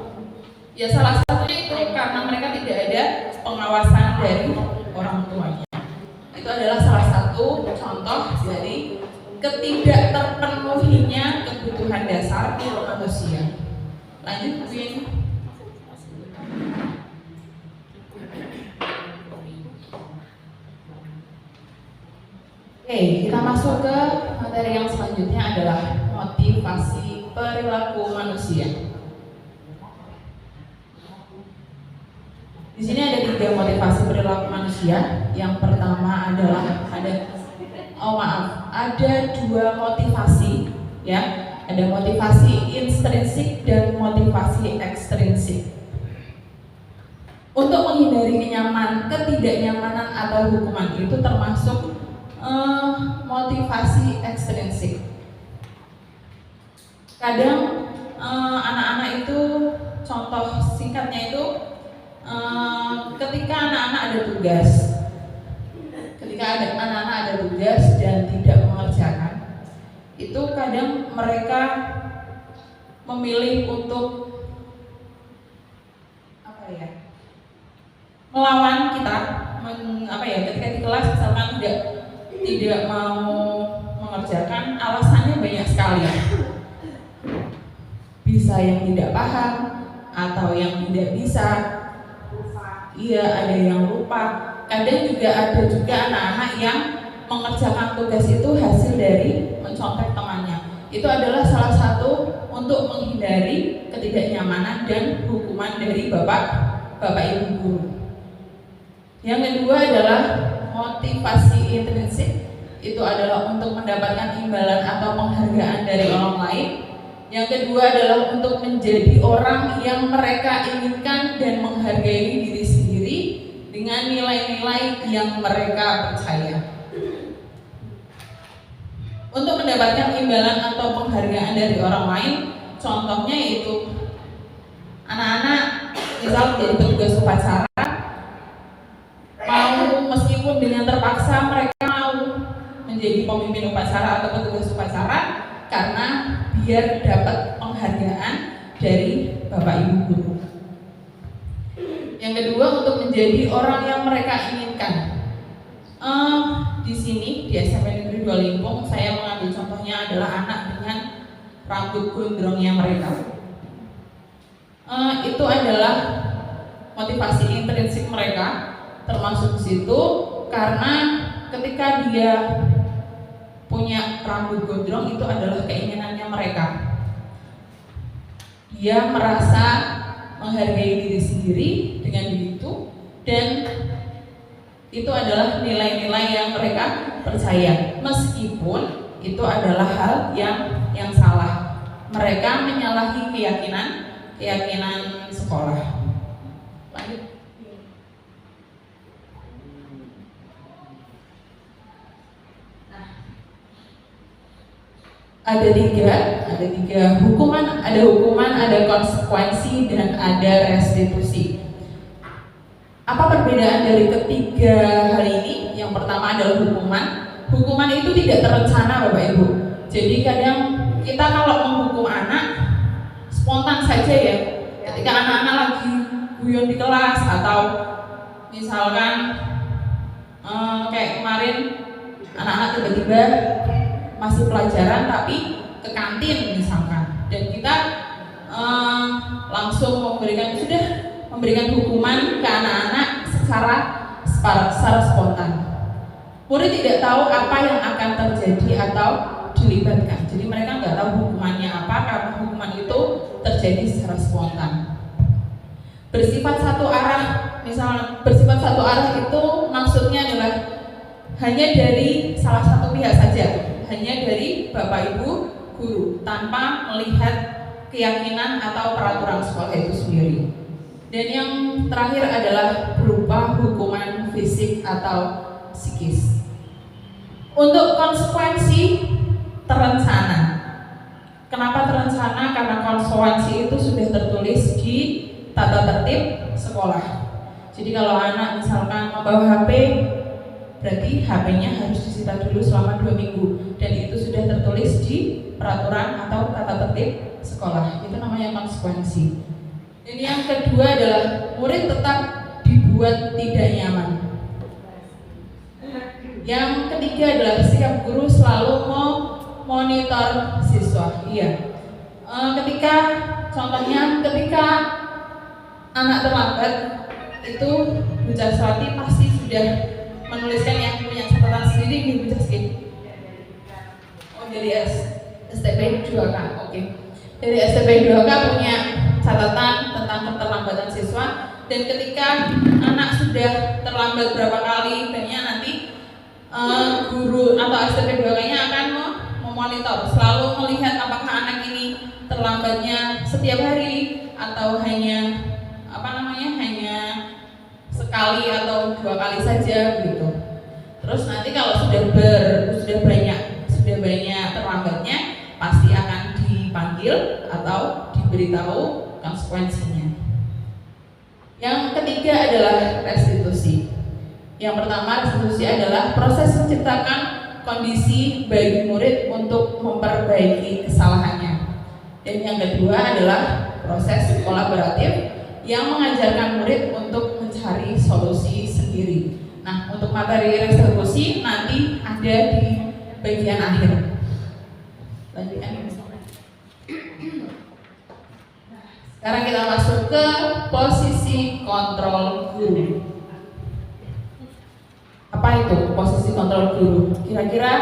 Ya salah satunya itu karena mereka tidak ada pengawasan dari orang tuanya. Itu adalah salah satu contoh dari ketidakterpenuhinya kebutuhan dasar manusia. Lanjut, Win. Oke, kita masuk ke materi yang selanjutnya adalah motivasi perilaku manusia. Di sini ada 3 motivasi perilaku manusia. Yang pertama adalah ada 2 motivasi, ya. Ada motivasi intrinsik dan motivasi ekstrinsik. Untuk menghindari ketidaknyamanan atau hukuman itu termasuk motivasi ekstrinsik. Kadang anak-anak itu, contoh singkatnya itu, ketika anak-anak ada tugas, dan tidak mengerjakan, itu kadang mereka memilih untuk melawan kita, ketika di kelas misalkan tidak mau mengerjakan, alasannya banyak sekali. Bisa yang tidak paham atau yang tidak bisa. Iya, ada yang lupa. Kadang juga ada anak-anak yang mengerjakan tugas itu hasil dari mencontek temannya. Itu adalah salah satu untuk menghindari ketidaknyamanan dan hukuman dari bapak ibu guru. Yang kedua adalah motivasi intrinsik. Itu adalah untuk mendapatkan imbalan atau penghargaan dari orang lain. Yang kedua adalah untuk menjadi orang yang mereka inginkan dan menghargai diri sendiri dengan nilai-nilai yang mereka percaya. Untuk mendapatkan imbalan atau penghargaan dari orang lain, contohnya yaitu anak-anak misal menjadi petugas upacara, mau meskipun dengan terpaksa mereka mau menjadi pemimpin upacara atau petugas upacara karena biar dapat penghargaan dari bapak ibu guru. Yang kedua, untuk menjadi orang yang mereka inginkan. Di sini di SMP Negeri 2 Limpung, saya mengambil contohnya adalah anak dengan rambut gondrongnya mereka. Itu adalah motivasi intrinsik mereka, termasuk di situ karena ketika dia punya rambut gondrong itu adalah keinginannya mereka. Dia merasa menghargai diri sendiri dengan begitu, dan itu adalah nilai-nilai yang mereka percaya, meskipun itu adalah hal yang salah. Mereka menyalahi keyakinan sekolah. Lanjut. Ada tiga hukuman, ada konsekuensi, dan ada restitusi. Apa perbedaan dari ketiga hal ini? Yang pertama adalah hukuman. Hukuman itu tidak terencana Bapak Ibu. Jadi kadang kita kalau menghukum anak spontan saja ya. Ketika anak-anak lagi guyon di kelas atau misalkan kayak kemarin anak-anak tiba-tiba masih pelajaran tapi ke kantin misalkan, dan kita langsung memberikan hukuman ke anak-anak secara spontan. Murid tidak tahu apa yang akan terjadi atau dilibatkan. Jadi mereka nggak tahu hukumannya apa karena hukuman itu terjadi secara spontan. Bersifat satu arah, misalnya bersifat satu arah itu maksudnya adalah hanya dari salah satu pihak saja, hanya dari Bapak Ibu guru tanpa melihat keyakinan atau peraturan sekolah itu sendiri. Dan yang terakhir adalah berupa hukuman fisik atau psikis. Untuk konsekuensi terencana. Kenapa terencana? Karena konsekuensi itu sudah tertulis di tata tertib sekolah. Jadi kalau anak misalkan membawa HP, berarti HP-nya harus disita dulu selama 2 minggu, dan itu sudah tertulis di peraturan atau tata tertib sekolah. Itu namanya konsekuensi. Dan yang kedua adalah murid tetap dibuat tidak nyaman. Yang ketiga adalah sikap guru selalu memonitor siswa. Iya. Contohnya ketika anak terlambat, itu Bu Jaswati pasti sudah menuliskan yang punya catatan sendiri di Bu Jaski. Oh, dari STP 2K. Oke. Dari STP 2K punya catatan tentang keterlambatan siswa, dan ketika anak sudah terlambat berapa kali, nanti guru atau STP 2K-nya akan memonitor, selalu melihat apakah anak ini terlambatnya setiap hari atau hanya hanya sekali atau 2 kali saja gitu. Terus nanti kalau sudah banyak terlambatnya, pasti akan dipanggil atau diberitahu konsekuensinya. Yang ketiga adalah restitusi. Yang pertama, restitusi adalah proses menciptakan kondisi bagi murid untuk memperbaiki kesalahannya. Dan yang kedua adalah proses kolaboratif yang mengajarkan murid untuk mencari solusi sendiri. Nah, untuk materi restitusi nanti ada di bagian akhir. Lanjutkan. Sekarang kita masuk ke posisi kontrol guru. Apa itu posisi kontrol guru? Kira-kira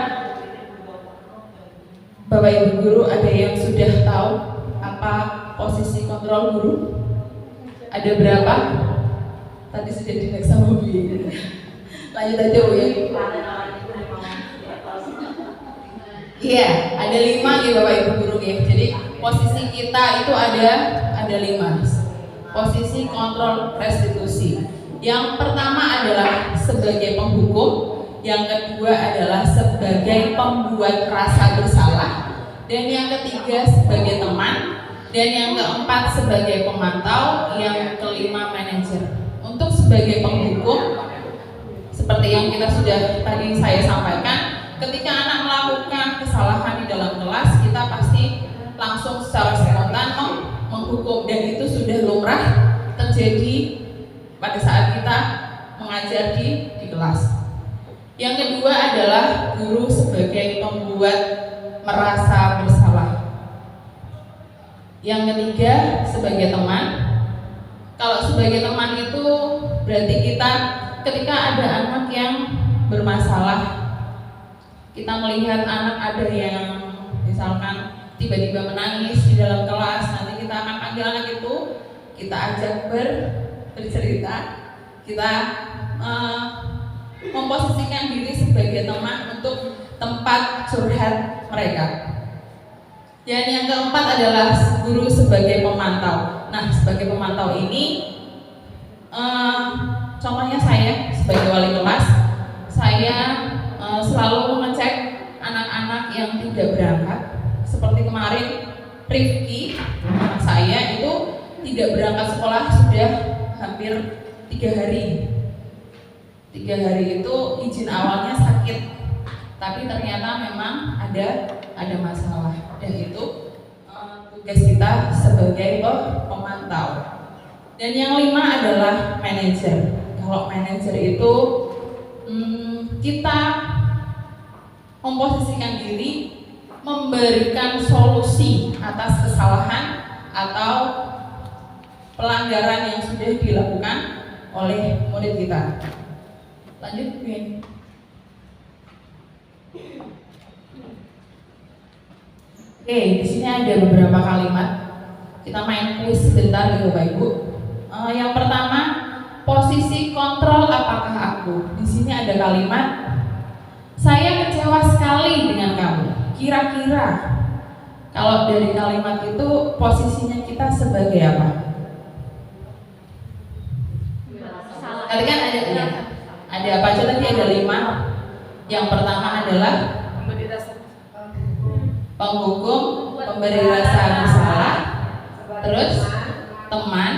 Bapak Ibu guru ada yang sudah tahu apa posisi kontrol guru? Ada berapa? Tadi sudah dilihat sama Bu. Lanjut aja Bu ya. Iya, ada 5 gitu Bapak Ibu guru ya. Jadi posisi kita itu ada 5. Posisi kontrol restitusi. Yang pertama adalah sebagai penghukum, yang kedua adalah sebagai pembuat rasa bersalah, dan yang ketiga sebagai teman, dan yang keempat sebagai pemantau, yang kelima manajer. Untuk sebagai penghukum, seperti yang kita sudah tadi saya sampaikan, ketika anak melakukan kesalahan di dalam kelas, kita pasti langsung secara spontan menghukum, dan itu sudah lumrah terjadi pada saat kita mengajar di kelas. Yang kedua adalah guru sebagai pembuat merasa bersalah. Yang ketiga sebagai teman. Kalau sebagai teman itu berarti kita ketika ada anak yang bermasalah, kita melihat anak ada yang misalkan tiba-tiba menangis di dalam kelas, nanti kita akan panggil anak itu, kita ajak bercerita, kita memposisikan diri sebagai teman untuk tempat curhat mereka. Dan yang keempat adalah guru sebagai pemantau. Nah, sebagai pemantau ini, contohnya saya sebagai wali kelas, saya selalu mengecek anak-anak yang tidak berangkat. Seperti kemarin Rifki, anak saya itu tidak berangkat sekolah sudah hampir 3 hari. 3 hari itu izin awalnya sakit, tapi ternyata memang ada masalah, dan itu tugas kita sebagai pemantau. Dan yang 5 adalah manajer. Kalau manajer itu kita memposisikan diri memberikan solusi atas kesalahan atau pelanggaran yang sudah dilakukan oleh murid kita. Lanjut, Win. Oke, di sini ada beberapa kalimat. Kita main kuis sebentar ya Bapak Ibu. Yang pertama, posisi kontrol apakah aku? Di sini ada kalimat, saya kecewa sekali dengan kamu. Kira-kira kalau dari kalimat itu posisinya kita sebagai apa? Tadi kan ada apa aja tadi? Ada 5. Yang pertama adalah penghukum, pemberi rasa bersalah, terus teman,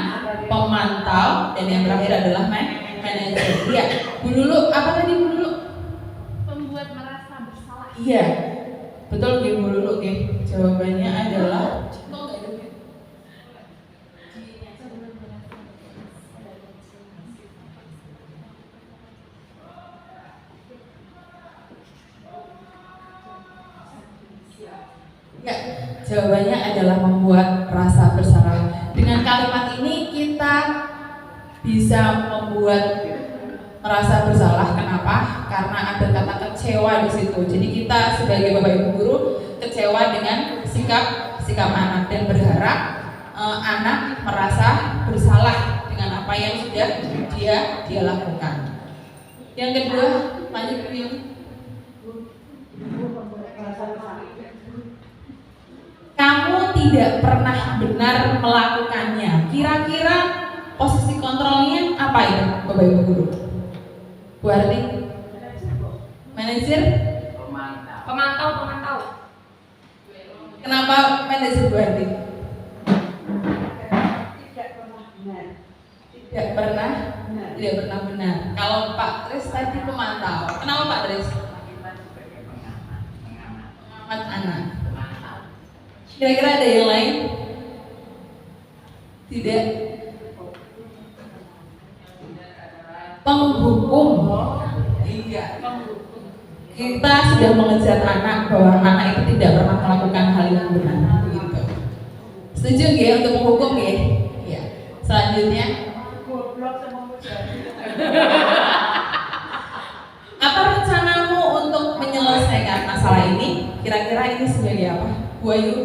pemantau, dan yang terakhir adalah manajer. Iya, Bu Lulu, apa tadi Bu Lulu? Membuat merasa bersalah. Iya, betul Bu Lulu. Jawabannya adalah ya, jawabannya adalah membuat rasa bersalah. Dengan kalimat ini kita bisa membuat merasa bersalah. Kenapa? Karena ada kata kecewa di situ. Jadi kita sebagai Bapak Ibu guru kecewa dengan sikap anak dan berharap anak merasa bersalah dengan apa yang sudah dia lakukan. Yang kedua, lanjut Wil. Kamu tidak pernah benar melakukannya. Kira-kira posisi kontrolnya apa itu, Bapak Ibu guru? Bu Arti? Manajer? Pemantau. Kenapa manajer Bu Arti? Tidak pernah benar. Kalau Pak Tris tadi pemantau. Kenapa Pak Tris? Pengamat anak. Kira-kira ada yang lain? Tidak. Penghukum. Iya. Kita sudah mengejar anak bahwa anak itu tidak pernah melakukan hal yang benar. Gitu. Setuju ya untuk menghukum ya? Ya. Selanjutnya. Apa rencanamu untuk menyelesaikan masalah ini? Kira-kira ini sebagai apa? Bu Ayu?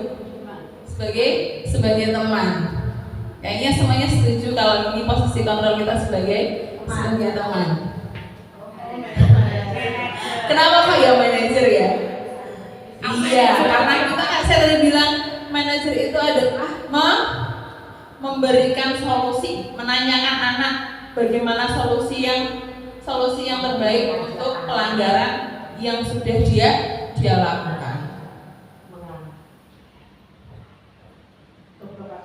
Sebagai teman. Kayaknya semuanya setuju kalau ini posisi kontrol kita sebagai teman. Kenapa kok ya manajer ya? Iya, karena kita kan saya tadi bilang manajer itu adalah memberikan solusi, menanyakan anak bagaimana solusi yang terbaik untuk pelanggaran yang sudah dia lakukan.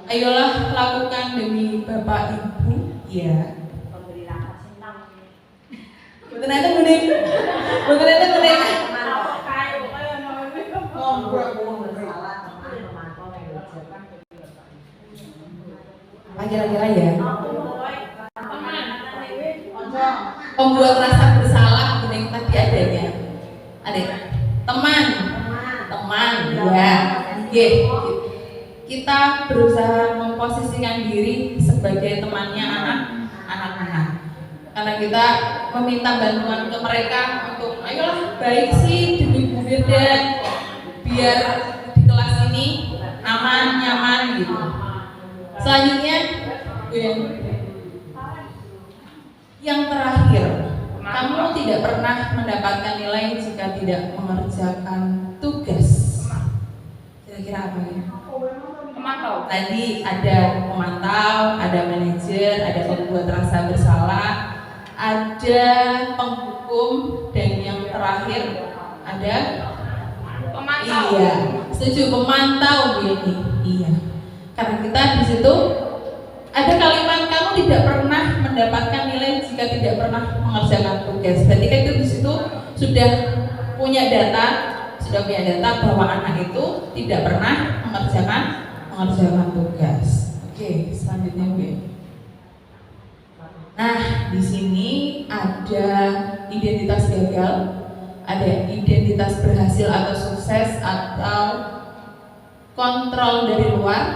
Ayolah lakukan demi Bapak Ibu, ya. Ternyata bener. Kira-kira ya. Membuat rasa bersalah yang tadi adanya. Ada teman, ya. Kita berusaha memposisikan diri sebagai temannya anak-anak. Karena kita meminta bantuan ke mereka untuk ayolah baik sih demi Bu Firda biar di kelas ini aman, nyaman gitu. Selanjutnya yang terakhir, kamu tidak pernah mendapatkan nilai jika tidak mengerjakan tugas. Kira-kira apa ya? Pemantau. Tadi ada pemantau, ada manajer, ada pembuat rasa bersalah, ada penghukum, dan yang terakhir ada pemantau. Iya, setuju, pemantau ini. Iya. Karena kita di situ Ada kalimat kamu tidak pernah mendapatkan nilai jika tidak pernah mengerjakan tugas. Berarti kan itu di situ sudah punya data bahwa anak itu tidak pernah mengerjakan tugas. Oke, selanjutnya Bu. Nah, di sini ada identitas gagal, ada identitas berhasil atau sukses atau kontrol dari luar,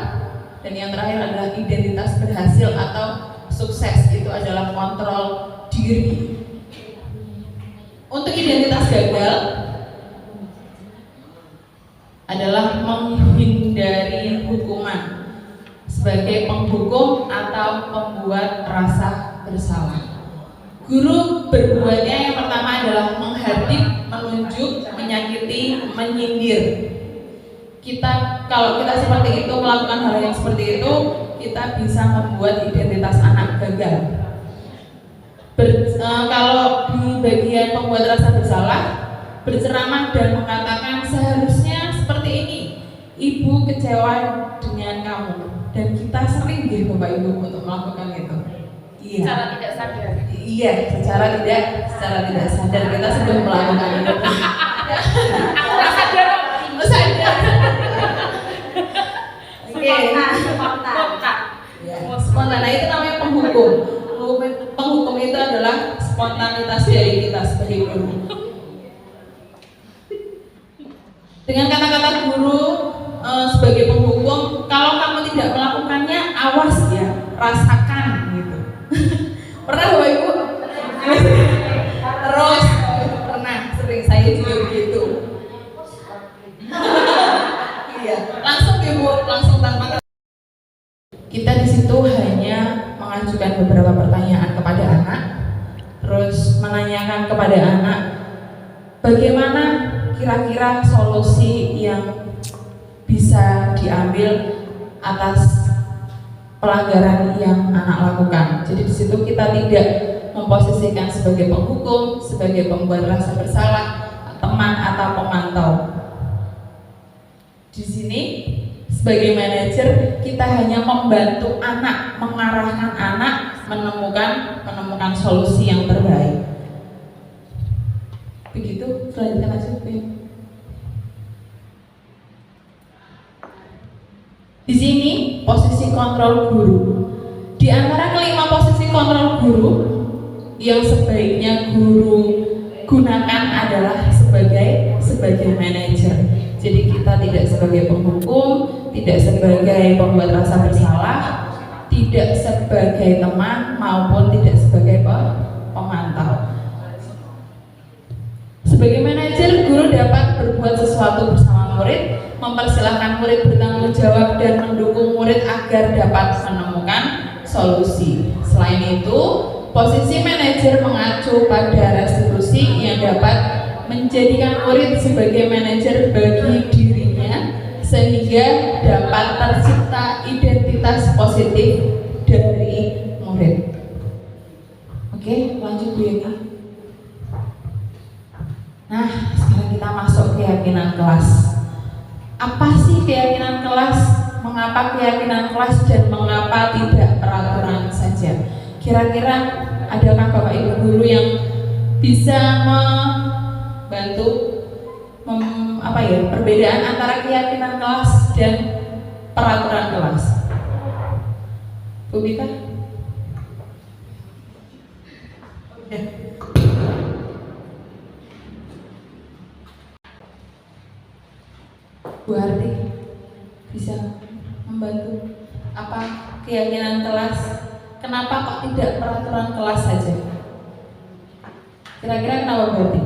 dan yang terakhir adalah identitas berhasil atau sukses, itu adalah kontrol diri. Untuk identitas gagal adalah menghindari hukuman sebagai penghukum atau pembuat rasa bersalah. Guru berbuatnya yang pertama adalah menghadip, menunjuk, menyakiti, menyindir. Kalau kita seperti itu, melakukan hal yang seperti itu, kita bisa membuat identitas anak gagal. Kalau di bagian pembuat rasa bersalah, berceramah dan mengatakan seharusnya seperti ini, ibu kecewa dengan kamu, dan kita sering deh Bapak Ibu untuk melakukan itu. Iya. Secara tidak sadar. Iya, secara tidak sadar kita sudah melakukan itu. Aku nggak sadar. Oke. Spontan. Nah, itu namanya penghukum. Penghukum itu adalah spontanitas dari kita sebagai guru. Dengan kata-kata guru sebagai penghukum, kalau kamu tidak melakukannya, awas ya, rasakan gitu. Pernah Bapak Ibu? Terus pernah, sering saya juga begitu. Iya, langsung Ibu, langsung tanpa. Kita di situ hanya mengajukan beberapa pertanyaan kepada anak, terus menanyakan kepada anak bagaimana kira-kira solusi yang bisa diambil atas pelanggaran yang anak lakukan. Jadi di situ kita tidak memposisikan sebagai penghukum, sebagai pembuat rasa bersalah, teman atau pemantau. Di sini sebagai manajer kita hanya membantu anak, mengarahkan anak menemukan solusi yang terbaik. Begitu, selanjutnya lanjut. Di sini posisi kontrol guru. Di antara kelima posisi kontrol guru yang sebaiknya guru gunakan adalah sebagai manajer. Jadi kita tidak sebagai penghukum, tidak sebagai pembuat rasa bersalah, tidak sebagai teman maupun tidak sebagai pemantau. Sebagai manajer, guru dapat berbuat sesuatu bersama murid, mempersilahkan murid bertanggung jawab dan mendukung murid agar dapat menemukan solusi. Selain itu, posisi manajer mengacu pada restitusi yang dapat menjadikan murid sebagai manajer bagi dirinya sehingga dapat tercipta identitas positif dari murid. Oke, lanjut Bu Yeni. Nah, sekarang kita masuk keyakinan kelas. Apa sih keyakinan kelas? Mengapa keyakinan kelas dan mengapa tidak peraturan saja? Kira-kira adakah Bapak Ibu guru yang bisa membantu perbedaan antara keyakinan kelas dan peraturan kelas? Bu Bita? Bu Harti bisa membantu apa keyakinan kelas? Kenapa kok tidak peraturan kelas saja? Kira-kira kenapa Bu Harti?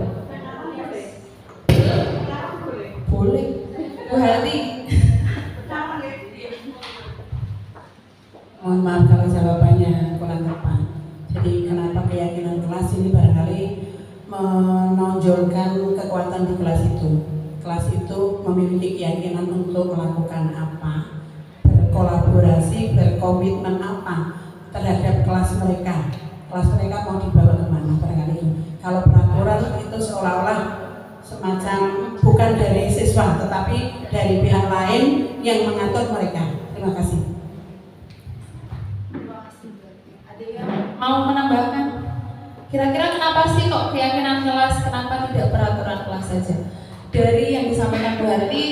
Boleh. Bu Harti. Mohon maaf kalau jawabannya kurang tepat. Jadi kenapa keyakinan kelas ini barangkali menonjolkan kekuatan di kelas itu. Kelas itu memiliki keyakinan untuk melakukan apa, berkolaborasi, berkomitmen apa terhadap kelas mereka. Kelas mereka mau dibawa kemana barangkali itu. Kalau peraturan itu seolah-olah semacam bukan dari siswa tetapi dari pihak lain yang mengatur mereka. Terima kasih. sih kok keyakinan kelas, kenapa tidak peraturan kelas saja? Dari yang disampaikan Bu Harti,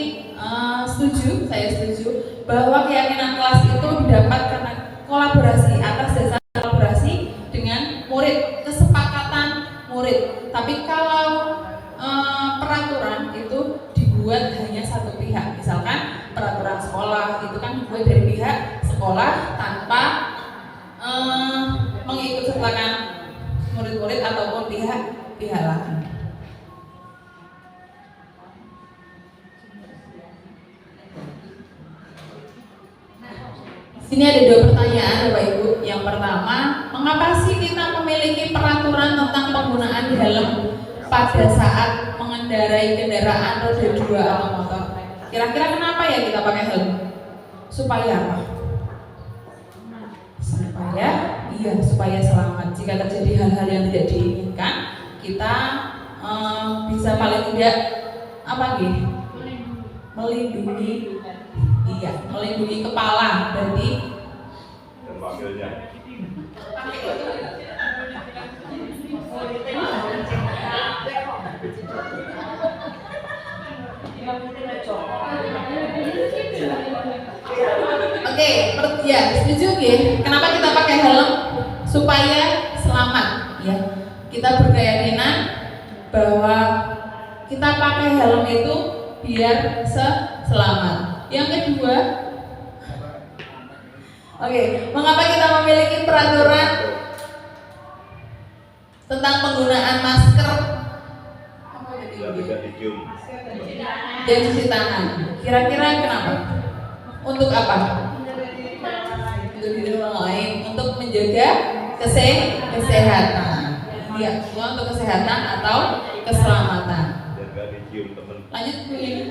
saya setuju bahwa keyakinan kelas itu didapat karena kolaborasi, atas dasar kolaborasi dengan murid, kesepakatan murid. Tapi kalau peraturan itu dibuat hanya satu pihak, misalkan peraturan sekolah itu kan dibuat dari pihak sekolah tanpa mengikutsertakan murid-murid ataupun pihak lain. Sini ada 2 pertanyaan Bapak Ibu. Yang pertama, mengapa sih kita memiliki peraturan tentang penggunaan helm pada saat mengendarai kendaraan roda 2 atau motor? Kira-kira kenapa ya kita pakai helm? Supaya apa? Supaya selamat. Jika terjadi hal-hal yang tidak diinginkan, kita bisa paling tidak melindungi kepala. Berarti Dan wakilnya. Setuju ya. Kenapa kita pakai helm? Supaya selamat ya. Kita berkeyakinan bahwa kita pakai helm itu biar selamat. Yang kedua, mengapa kita memiliki peraturan tentang penggunaan masker dan cuci tangan? Kira-kira kenapa? Untuk apa? Untuk diri orang lain, untuk menjaga kesehatan. Ya, semua untuk kesehatan atau keselamatan. Lanjut Bu ini.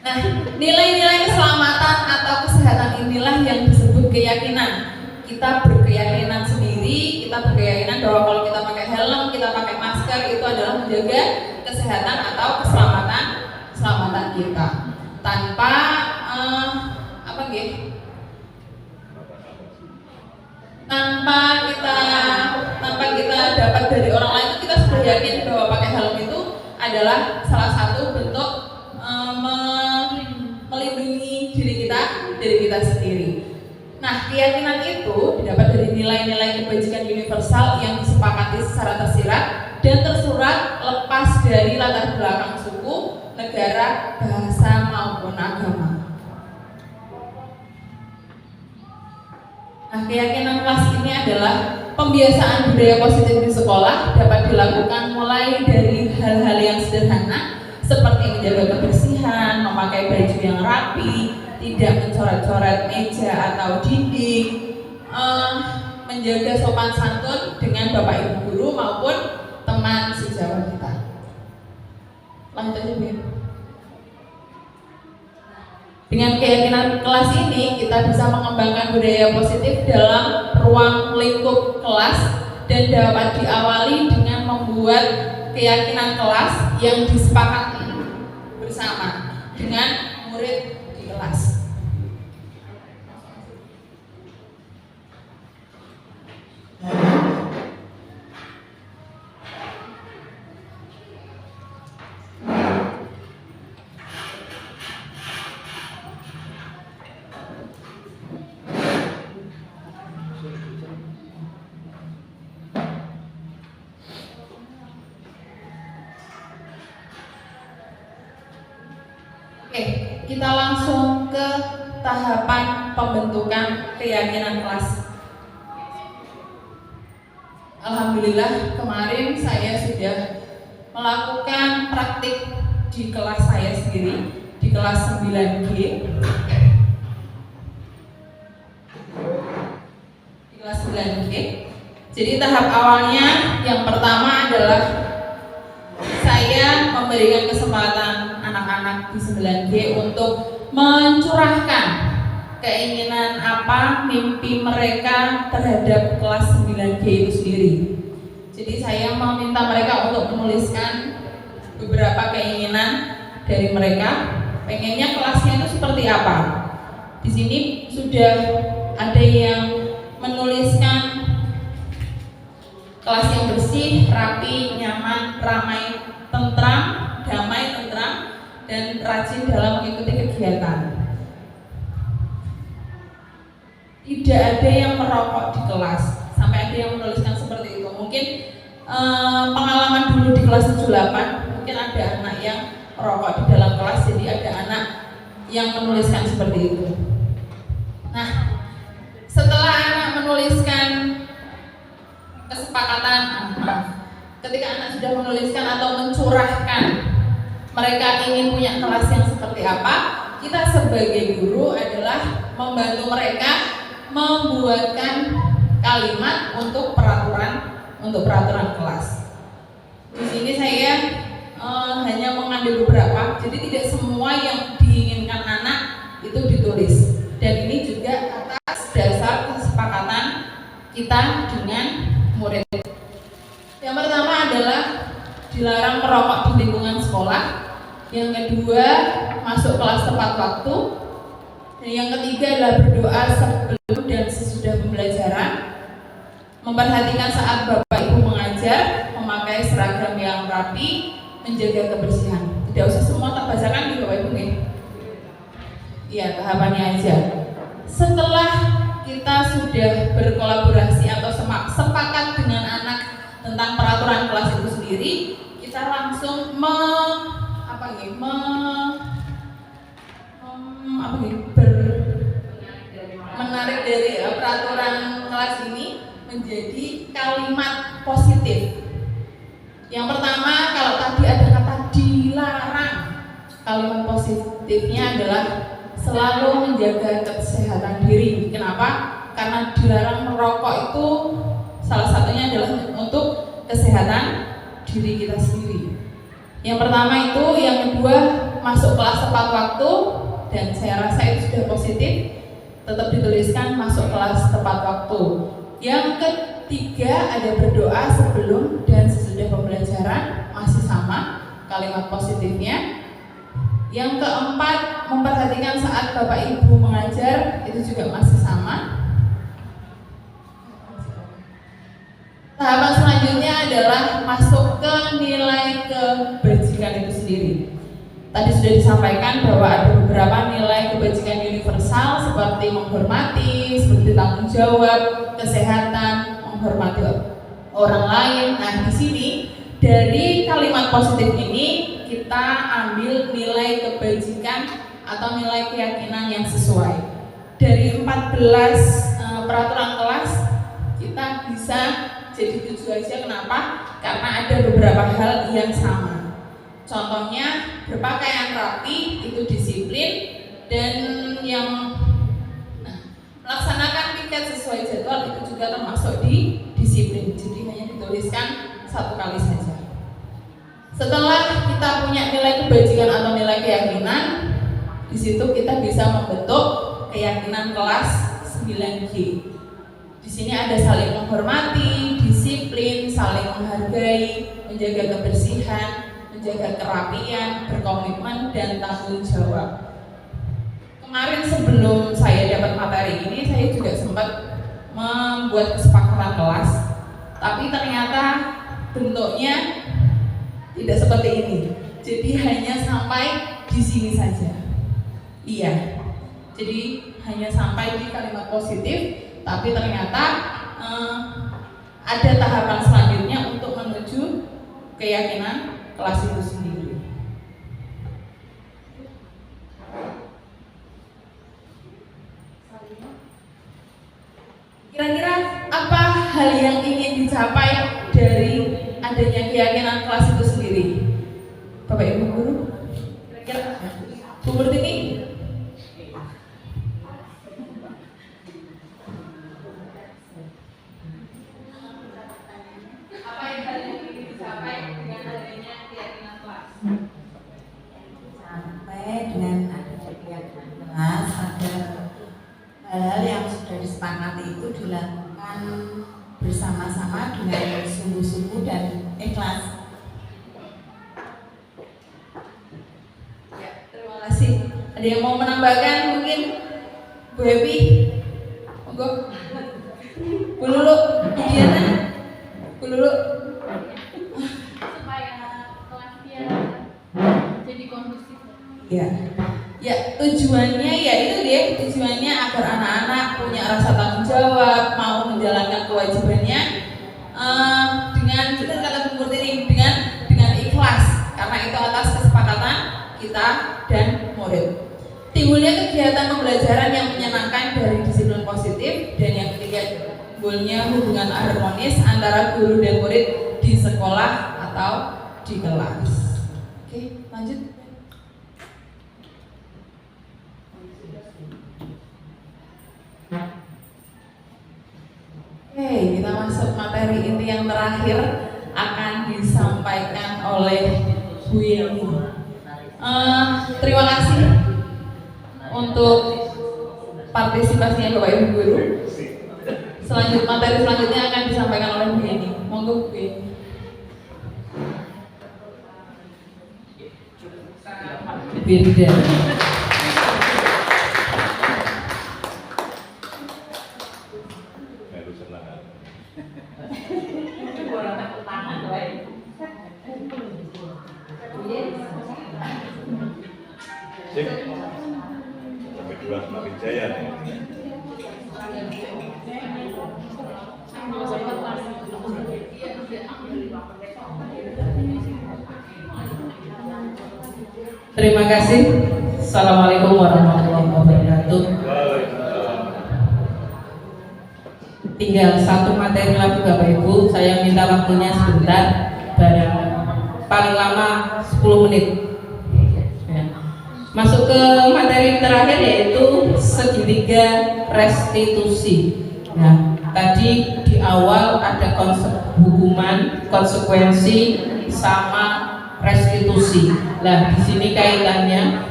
Nah, nilai-nilai keselamatan atau kesehatan inilah yang disebut keyakinan. Kita berkeyakinan sendiri, kita berkeyakinan bahwa kalau kita pakai helm, kita pakai masker itu adalah menjaga kesehatan atau keselamatan kita. Tanpa tanpa kita dapat dari orang lain, kita sudah yakin bahwa pakai helm itu adalah salah satu bentuk melindungi diri kita sendiri. Nah, keyakinan itu didapat dari nilai-nilai kebajikan universal yang disepakati secara tersirat dan tersurat lepas dari latar belakang suku, negara, bahasa maupun agama. Nah, keyakinan kelas ini adalah pembiasaan budaya positif di sekolah dapat dilakukan mulai dari hal-hal yang sederhana seperti menjaga kebersihan, memakai baju yang rapi, tidak mencoret-coret meja atau dinding, menjaga sopan santun dengan bapak ibu guru maupun teman sejawat kita. Lanjut aja Bu. Dengan keyakinan kelas ini, kita bisa mengembangkan budaya positif dalam ruang lingkup kelas dan dapat diawali dengan membuat keyakinan kelas yang disepakati bersama dengan murid di kelas. Kita langsung ke tahapan pembentukan keyakinan kelas. Alhamdulillah kemarin saya sudah melakukan praktik di kelas saya sendiri, di kelas 9G. Di kelas 9G. Jadi tahap awalnya yang pertama adalah saya memberikan kesempatan anak-anak di 9G untuk mencurahkan keinginan apa, mimpi mereka terhadap kelas 9G itu sendiri. Jadi saya meminta mereka untuk menuliskan beberapa keinginan dari mereka, pengennya kelasnya itu seperti apa. Di sini sudah ada yang menuliskan kelas yang bersih, rapi, nyaman, ramai, tentram, damai, tentram, dan rajin dalam mengikuti kegiatan. Tidak ada yang merokok di kelas, sampai ada yang menuliskan seperti itu. Mungkin pengalaman dulu di kelas 78, mungkin ada anak yang merokok di dalam kelas, jadi ada anak yang menuliskan seperti itu. Nah, setelah anak menuliskan kesepakatan, ketika anak sudah menuliskan atau mencurahkan mereka ingin punya kelas yang seperti apa, kita sebagai guru adalah membantu mereka membuatkan kalimat untuk peraturan kelas. Di sini saya hanya mengambil beberapa, jadi tidak semua yang diinginkan anak itu ditulis. Dan ini juga atas dasar kesepakatan kita dengan murid. Yang pertama adalah dilarang merokok di lingkungan sekolah. Yang kedua, masuk kelas tepat waktu. Dan yang ketiga adalah berdoa sebelum dan sesudah pembelajaran. Memperhatikan saat Bapak Ibu mengajar, memakai seragam yang rapi, menjaga kebersihan. Tidak usah semua terbacakan di Bapak Ibu nih. Iya, tahapannya aja. Setelah kita sudah berkolaborasi atau sepakat dengan anak tentang peraturan kelas itu sendiri, kita langsung menarik dari peraturan kelas ini menjadi kalimat positif. Yang pertama, kalau tadi ada kata dilarang, kalimat positifnya adalah selalu menjaga kesehatan diri. Kenapa? Karena dilarang merokok itu salah satunya adalah untuk kesehatan diri kita sendiri. Yang pertama itu, yang kedua masuk kelas tepat waktu, dan saya rasa itu sudah positif, tetap dituliskan masuk kelas tepat waktu. Yang ketiga ada berdoa sebelum dan sesudah pembelajaran, masih sama kalimat positifnya. Yang keempat, memperhatikan saat Bapak Ibu mengajar, itu juga masih sama. Tahapan selanjutnya adalah masuk ke nilai kebajikan itu sendiri. Tadi sudah disampaikan bahwa ada beberapa nilai kebajikan universal seperti menghormati, seperti tanggung jawab, kesehatan, menghormati orang lain. Nah, di sini dari kalimat positif ini kita ambil nilai kebajikan atau nilai keyakinan yang sesuai. Dari 14 peraturan kelas kita bisa jadi 7 aja. Kenapa? Karena ada beberapa hal yang sama. Contohnya berpakaian rapi itu disiplin, dan yang melaksanakan piket sesuai jadwal itu juga termasuk di disiplin. Jadi hanya dituliskan 1 kali saja. Setelah kita punya nilai kebajikan atau nilai keyakinan, di situ kita bisa membentuk keyakinan kelas 9G. Di sini ada saling menghormati, disiplin, saling menghargai, menjaga kebersihan, menjaga kerapian, berkomitmen, dan tanggung jawab. Kemarin sebelum saya dapat materi ini, saya juga sempat membuat kesepakatan kelas, tapi ternyata bentuknya tidak seperti ini. Jadi hanya sampai di sini saja. Iya. Jadi hanya sampai di kalimat positif, tapi ternyata ada tahapan selanjutnya untuk menuju keyakinan kelas itu sendiri. Kira-kira apa hal yang ingin dicapai dari adanya keyakinan kelas itu sendiri? Bapak Ibu guru, kira-kira Bu Murtini? Apa yang hal yang ingin dicapai dengan adanya keyakinan kelas? Sampai dengan adanya keyakinan kelas, ada hal-hal yang sudah disepakati itu dilakukan bersama-sama dengan sungguh-sungguh dan ikhlas. Ya, terima kasih. Ada yang mau menambahkan mungkin? Bu Happy? Monggo. Bu Lulu, Bu Diana? Bu Lulu? Ya, Ya, tujuannya ya itu dia, tujuannya agar anak-anak punya rasa tanggung jawab, mau menjalankan kewajibannya dengan kita kata Bu ini dengan ikhlas, karena itu atas kesepakatan kita dan murid. Timbulnya kegiatan pembelajaran yang menyenangkan dari disiplin positif, dan yang ketiga timbulnya hubungan harmonis antara guru dan murid di sekolah atau di kelas. Oke, lanjut. Oke, kita masuk materi inti yang terakhir akan disampaikan oleh Bu Yeni. Terima kasih untuk partisipasinya Bapak Ibu Guru. Materi selanjutnya akan disampaikan oleh Bu Yeni. Monggo Bu Yeni. Birda. Sampai dua semakin jaya nih. Terima kasih. Assalamualaikum warahmatullahi wabarakatuh. Tinggal satu materi lagi Bapak Ibu. Saya minta waktunya sebentar, paling lama 10 menit. Masuk ke materi terakhir, yaitu segitiga restitusi. Nah, tadi di awal ada konsep hukuman, konsekuensi, sama restitusi. Nah, di sini kaitannya,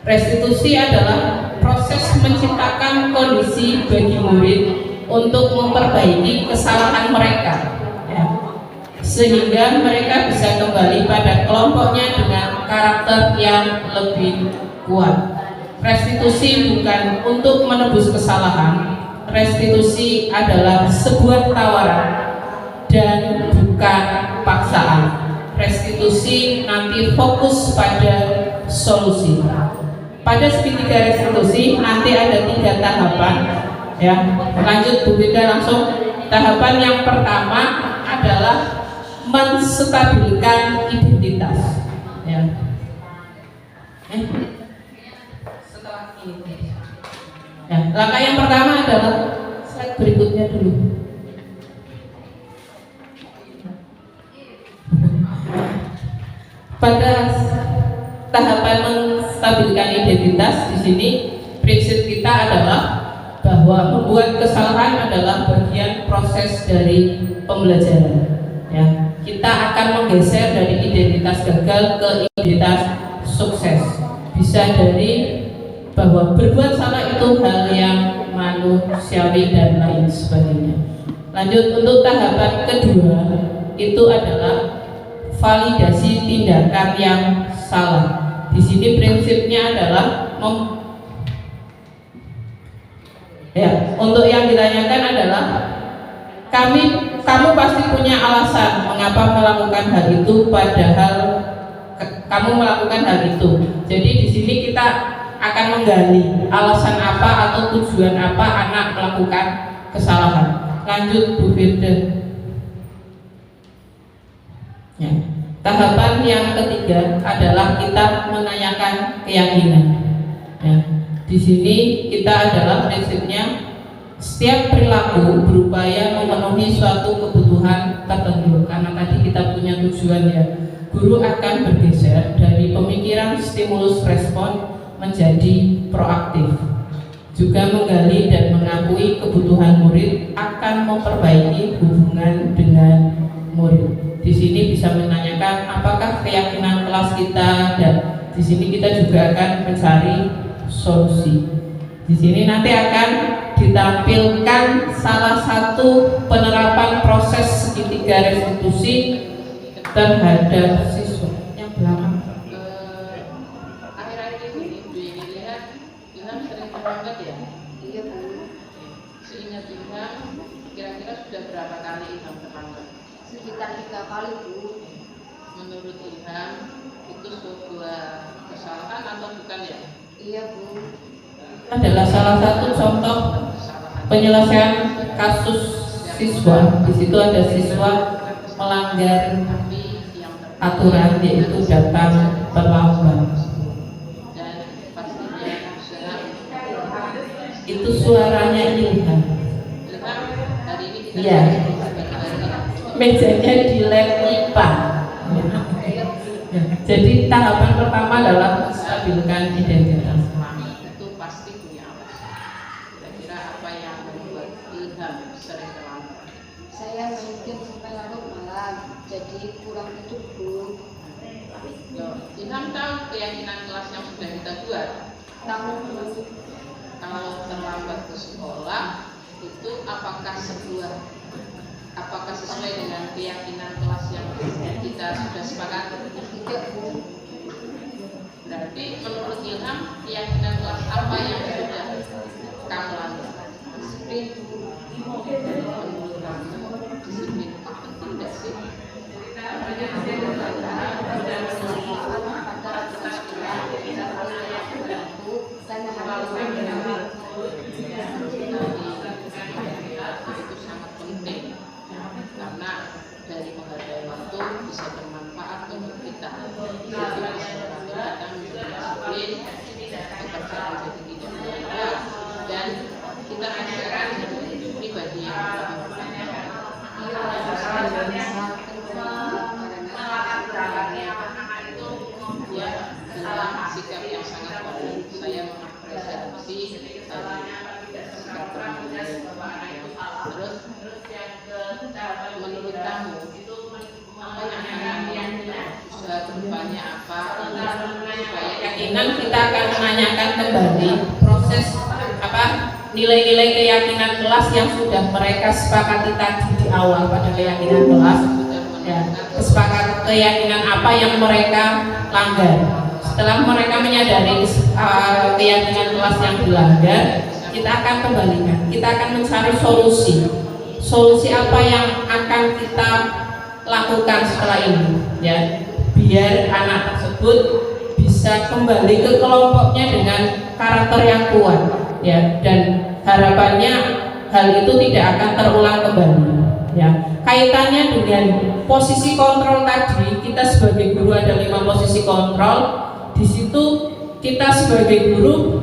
restitusi adalah proses menciptakan kondisi bagi murid untuk memperbaiki kesalahan mereka, ya, sehingga mereka bisa kembali pada kelompoknya dengan karakter yang lebih kuat. Restitusi bukan untuk menebus kesalahan. Restitusi adalah sebuah tawaran dan bukan paksaan. Restitusi nanti fokus pada solusi. Pada segitiga restitusi nanti ada 3 tahapan. Ya, lanjut Bu Bida langsung. Tahapan yang pertama adalah menstabilkan identitas. Ya. Setelah ini. Ya, langkah yang pertama adalah slide berikutnya dulu. Pada tahapan menstabilkan identitas, di sini prinsip kita adalah bahwa membuat kesalahan adalah bagian proses dari pembelajaran. Ya, kita akan menggeser dari identitas gagal ke identitas sukses. Bisa dari bahwa berbuat salah itu hal yang manusiawi dan lain sebagainya. Lanjut, untuk tahapan kedua itu adalah validasi tindakan yang salah. Di sini prinsipnya adalah untuk yang ditanyakan adalah kamu pasti punya alasan mengapa melakukan hal itu, padahal kamu melakukan hal itu. Jadi di sini kita akan menggali alasan apa atau tujuan apa anak melakukan kesalahan. Lanjut Bu Firda. Ya. Tahapan yang ketiga adalah kita menanyakan keyakinan. Ya. Di sini kita adalah prinsipnya setiap perilaku berupaya memenuhi suatu kebutuhan tertentu. Karena tadi kita punya tujuan, ya, guru akan bergeser dari pemikiran stimulus respon menjadi proaktif. Juga menggali dan mengakui kebutuhan murid akan memperbaiki hubungan dengan murid. Di sini bisa menanyakan apakah keyakinan kelas kita, dan di sini kita juga akan mencari solusi. Di sini nanti akan ditampilkan salah satu penerapan proses segitiga restitusi terhadap siswa yang belakang. Akhir-akhir ini lihat Ilham sering terlambat ya? Iya Bu. Seingat Ilham, kira-kira sudah berapa kali Ilham terlambat? Sekitar 3 kali Bu. menurut Ilham itu sebuah kesalahan atau bukan ya? Iya Bu. Adalah salah satu contoh penyelesaian kasus siswa. Di situ ada siswa melanggar aturan, yaitu datang terlambat. Dan pastinya Itu suaranya Ilham. Ilham hari ini kita Iya. Mejanya di lab IPA. Jadi tahapan pertama adalah menstabilkan identitas. itu pasti punya alasan. Kira-kira apa yang membuat Ilham sering terlambat? Saya main game sampai larut malam, jadi kurang tidur Bu. Loh, Ilham tahu keyakinan kelas yang sudah kita buat. Tahu Bu. Kalau terlambat ke sekolah itu apakah sesuai dengan keyakinan kelas yang kita sudah sepakati? Tidak Bu. Berarti menurut Ilham keyakinan kelas apa yang sudah kamu langgar? Disiplin Bu. Menurut kamu disiplin itu penting tidak sih? Itu sangat penting karena dari menghargai waktu bisa bermanfaat untuk kita. Jadi kita menjadi disiplin, bekerja menjadi tidak berlebihan, dan kita akan menjadi pribadi yang ya dalam sikap yang sangat baik. Saya mengapresiasi sikap terus menurut kamu apa yang usaha kedepannya apa supaya Keyakinan kita akan menanyakan kembali proses nilai-nilai keyakinan kelas yang sudah mereka sepakati tadi di awal pada keyakinan kelas. Ya, kesepakatan keyakinan apa yang mereka langgar. Setelah mereka menyadari keyakinan kelas yang dilanggar, kita akan kembalikan. Kita akan mencari solusi apa yang akan kita lakukan setelah ini, ya, biar anak tersebut bisa kembali ke kelompoknya dengan karakter yang kuat, ya, dan harapannya hal itu tidak akan terulang kembali, ya. Kaitannya dengan posisi kontrol tadi, kita sebagai guru ada 5 posisi kontrol. Di situ kita sebagai guru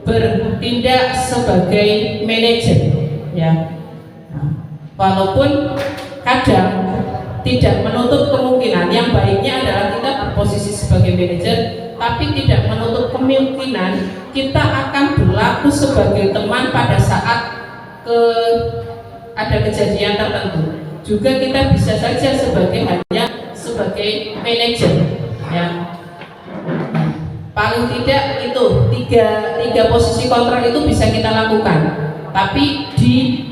bertindak sebagai manajer, ya. Walaupun kadang tidak menutup kemungkinan, yang baiknya adalah kita berposisi sebagai manajer, tapi tidak menutup kemungkinan kita akan berlaku sebagai teman pada saat ada kejadian tertentu. Juga kita bisa saja hanya sebagai manajer, ya. Paling tidak itu tiga posisi kontrol itu bisa kita lakukan, tapi di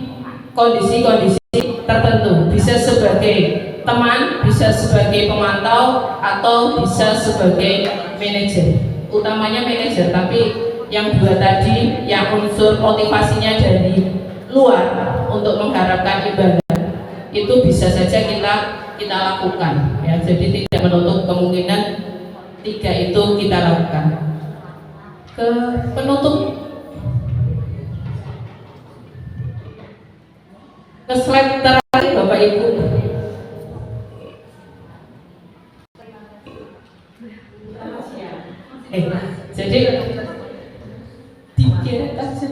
kondisi-kondisi tertentu, bisa sebagai teman, bisa sebagai pemantau, atau bisa sebagai manajer. Utamanya manajer, tapi yang 2 tadi, yang unsur motivasinya dari luar untuk mengharapkan ibadah, itu bisa saja kita lakukan, ya. Jadi tidak menutup kemungkinan 3 itu kita lakukan. Ke penutup, ke slide terakhir Bapak Ibu. Jadi dikira aja.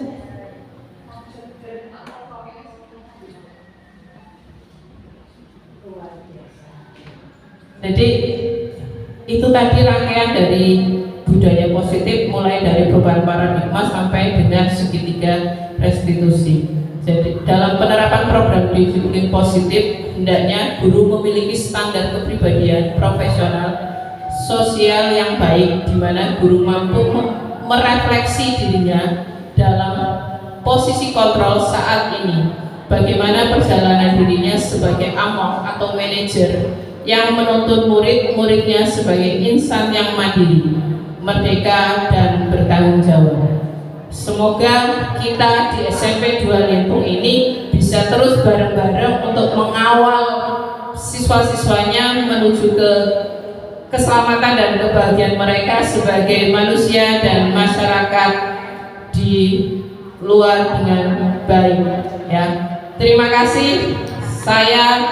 Jadi itu tadi rangkaian dari budaya positif, mulai dari perubahan paradigma sampai dengan segitiga restitusi. Jadi dalam penerapan program disiplin positif, hendaknya guru memiliki standar kepribadian profesional sosial yang baik, di mana guru mampu merefleksi dirinya dalam posisi kontrol saat ini, bagaimana perjalanan dirinya sebagai among atau manajer yang menuntun murid-muridnya sebagai insan yang mandiri, merdeka, dan bertanggung jawab. Semoga kita di SMP 2 Limpung ini bisa terus bareng-bareng untuk mengawal siswa-siswanya menuju ke keselamatan dan kebahagiaan mereka sebagai manusia dan masyarakat di luar dengan baik. Ya, terima kasih. Saya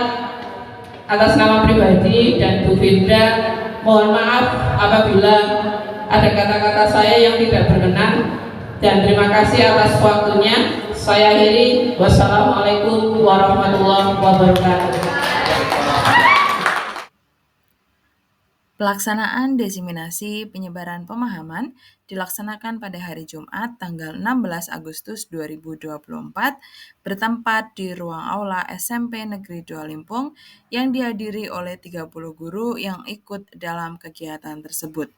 atas nama pribadi dan Bu Firda mohon maaf apabila ada kata-kata saya yang tidak berkenan, dan terima kasih atas waktunya. Saya akhiri. Wassalamualaikum warahmatullahi wabarakatuh. Pelaksanaan desiminasi penyebaran pemahaman dilaksanakan pada hari Jumat tanggal 16 Agustus 2024 bertempat di ruang aula SMP Negeri 2 Limpung yang dihadiri oleh 30 guru yang ikut dalam kegiatan tersebut.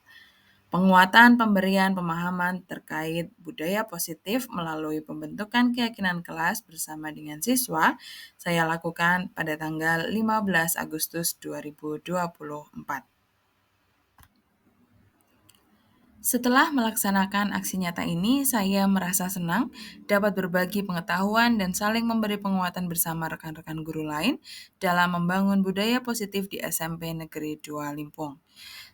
Penguatan pemberian pemahaman terkait budaya positif melalui pembentukan keyakinan kelas bersama dengan siswa saya lakukan pada tanggal 15 Agustus 2024. Setelah melaksanakan aksi nyata ini, saya merasa senang dapat berbagi pengetahuan dan saling memberi penguatan bersama rekan-rekan guru lain dalam membangun budaya positif di SMP Negeri 2 Limpung.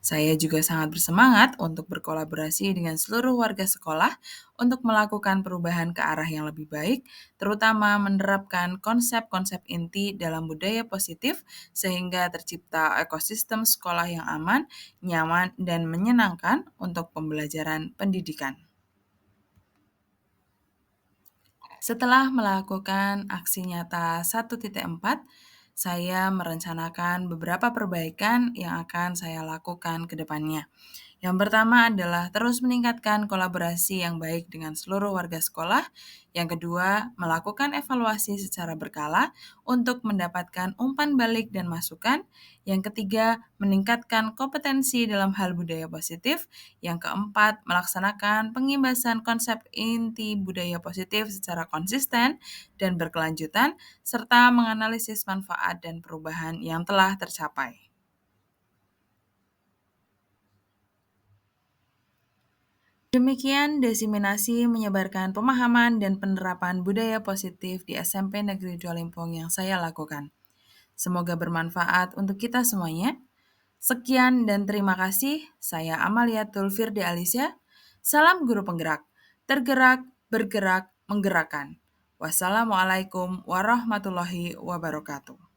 Saya juga sangat bersemangat untuk berkolaborasi dengan seluruh warga sekolah untuk melakukan perubahan ke arah yang lebih baik, terutama menerapkan konsep-konsep inti dalam budaya positif sehingga tercipta ekosistem sekolah yang aman, nyaman, dan menyenangkan untuk pembelajaran pendidikan. Setelah melakukan aksi nyata 1.4, saya merencanakan beberapa perbaikan yang akan saya lakukan ke depannya. Yang pertama adalah terus meningkatkan kolaborasi yang baik dengan seluruh warga sekolah. Yang kedua, melakukan evaluasi secara berkala untuk mendapatkan umpan balik dan masukan. Yang ketiga, meningkatkan kompetensi dalam hal budaya positif. Yang keempat, melaksanakan pengimbasan konsep inti budaya positif secara konsisten dan berkelanjutan, serta menganalisis manfaat dan perubahan yang telah tercapai. Demikian desiminasi menyebarkan pemahaman dan penerapan budaya positif di SMP Negeri 2 Limpung yang saya lakukan. Semoga bermanfaat untuk kita semuanya. Sekian dan terima kasih. Saya Amaliatul Firdi Alicia. Salam guru penggerak. Tergerak, bergerak, menggerakkan. Wassalamualaikum warahmatullahi wabarakatuh.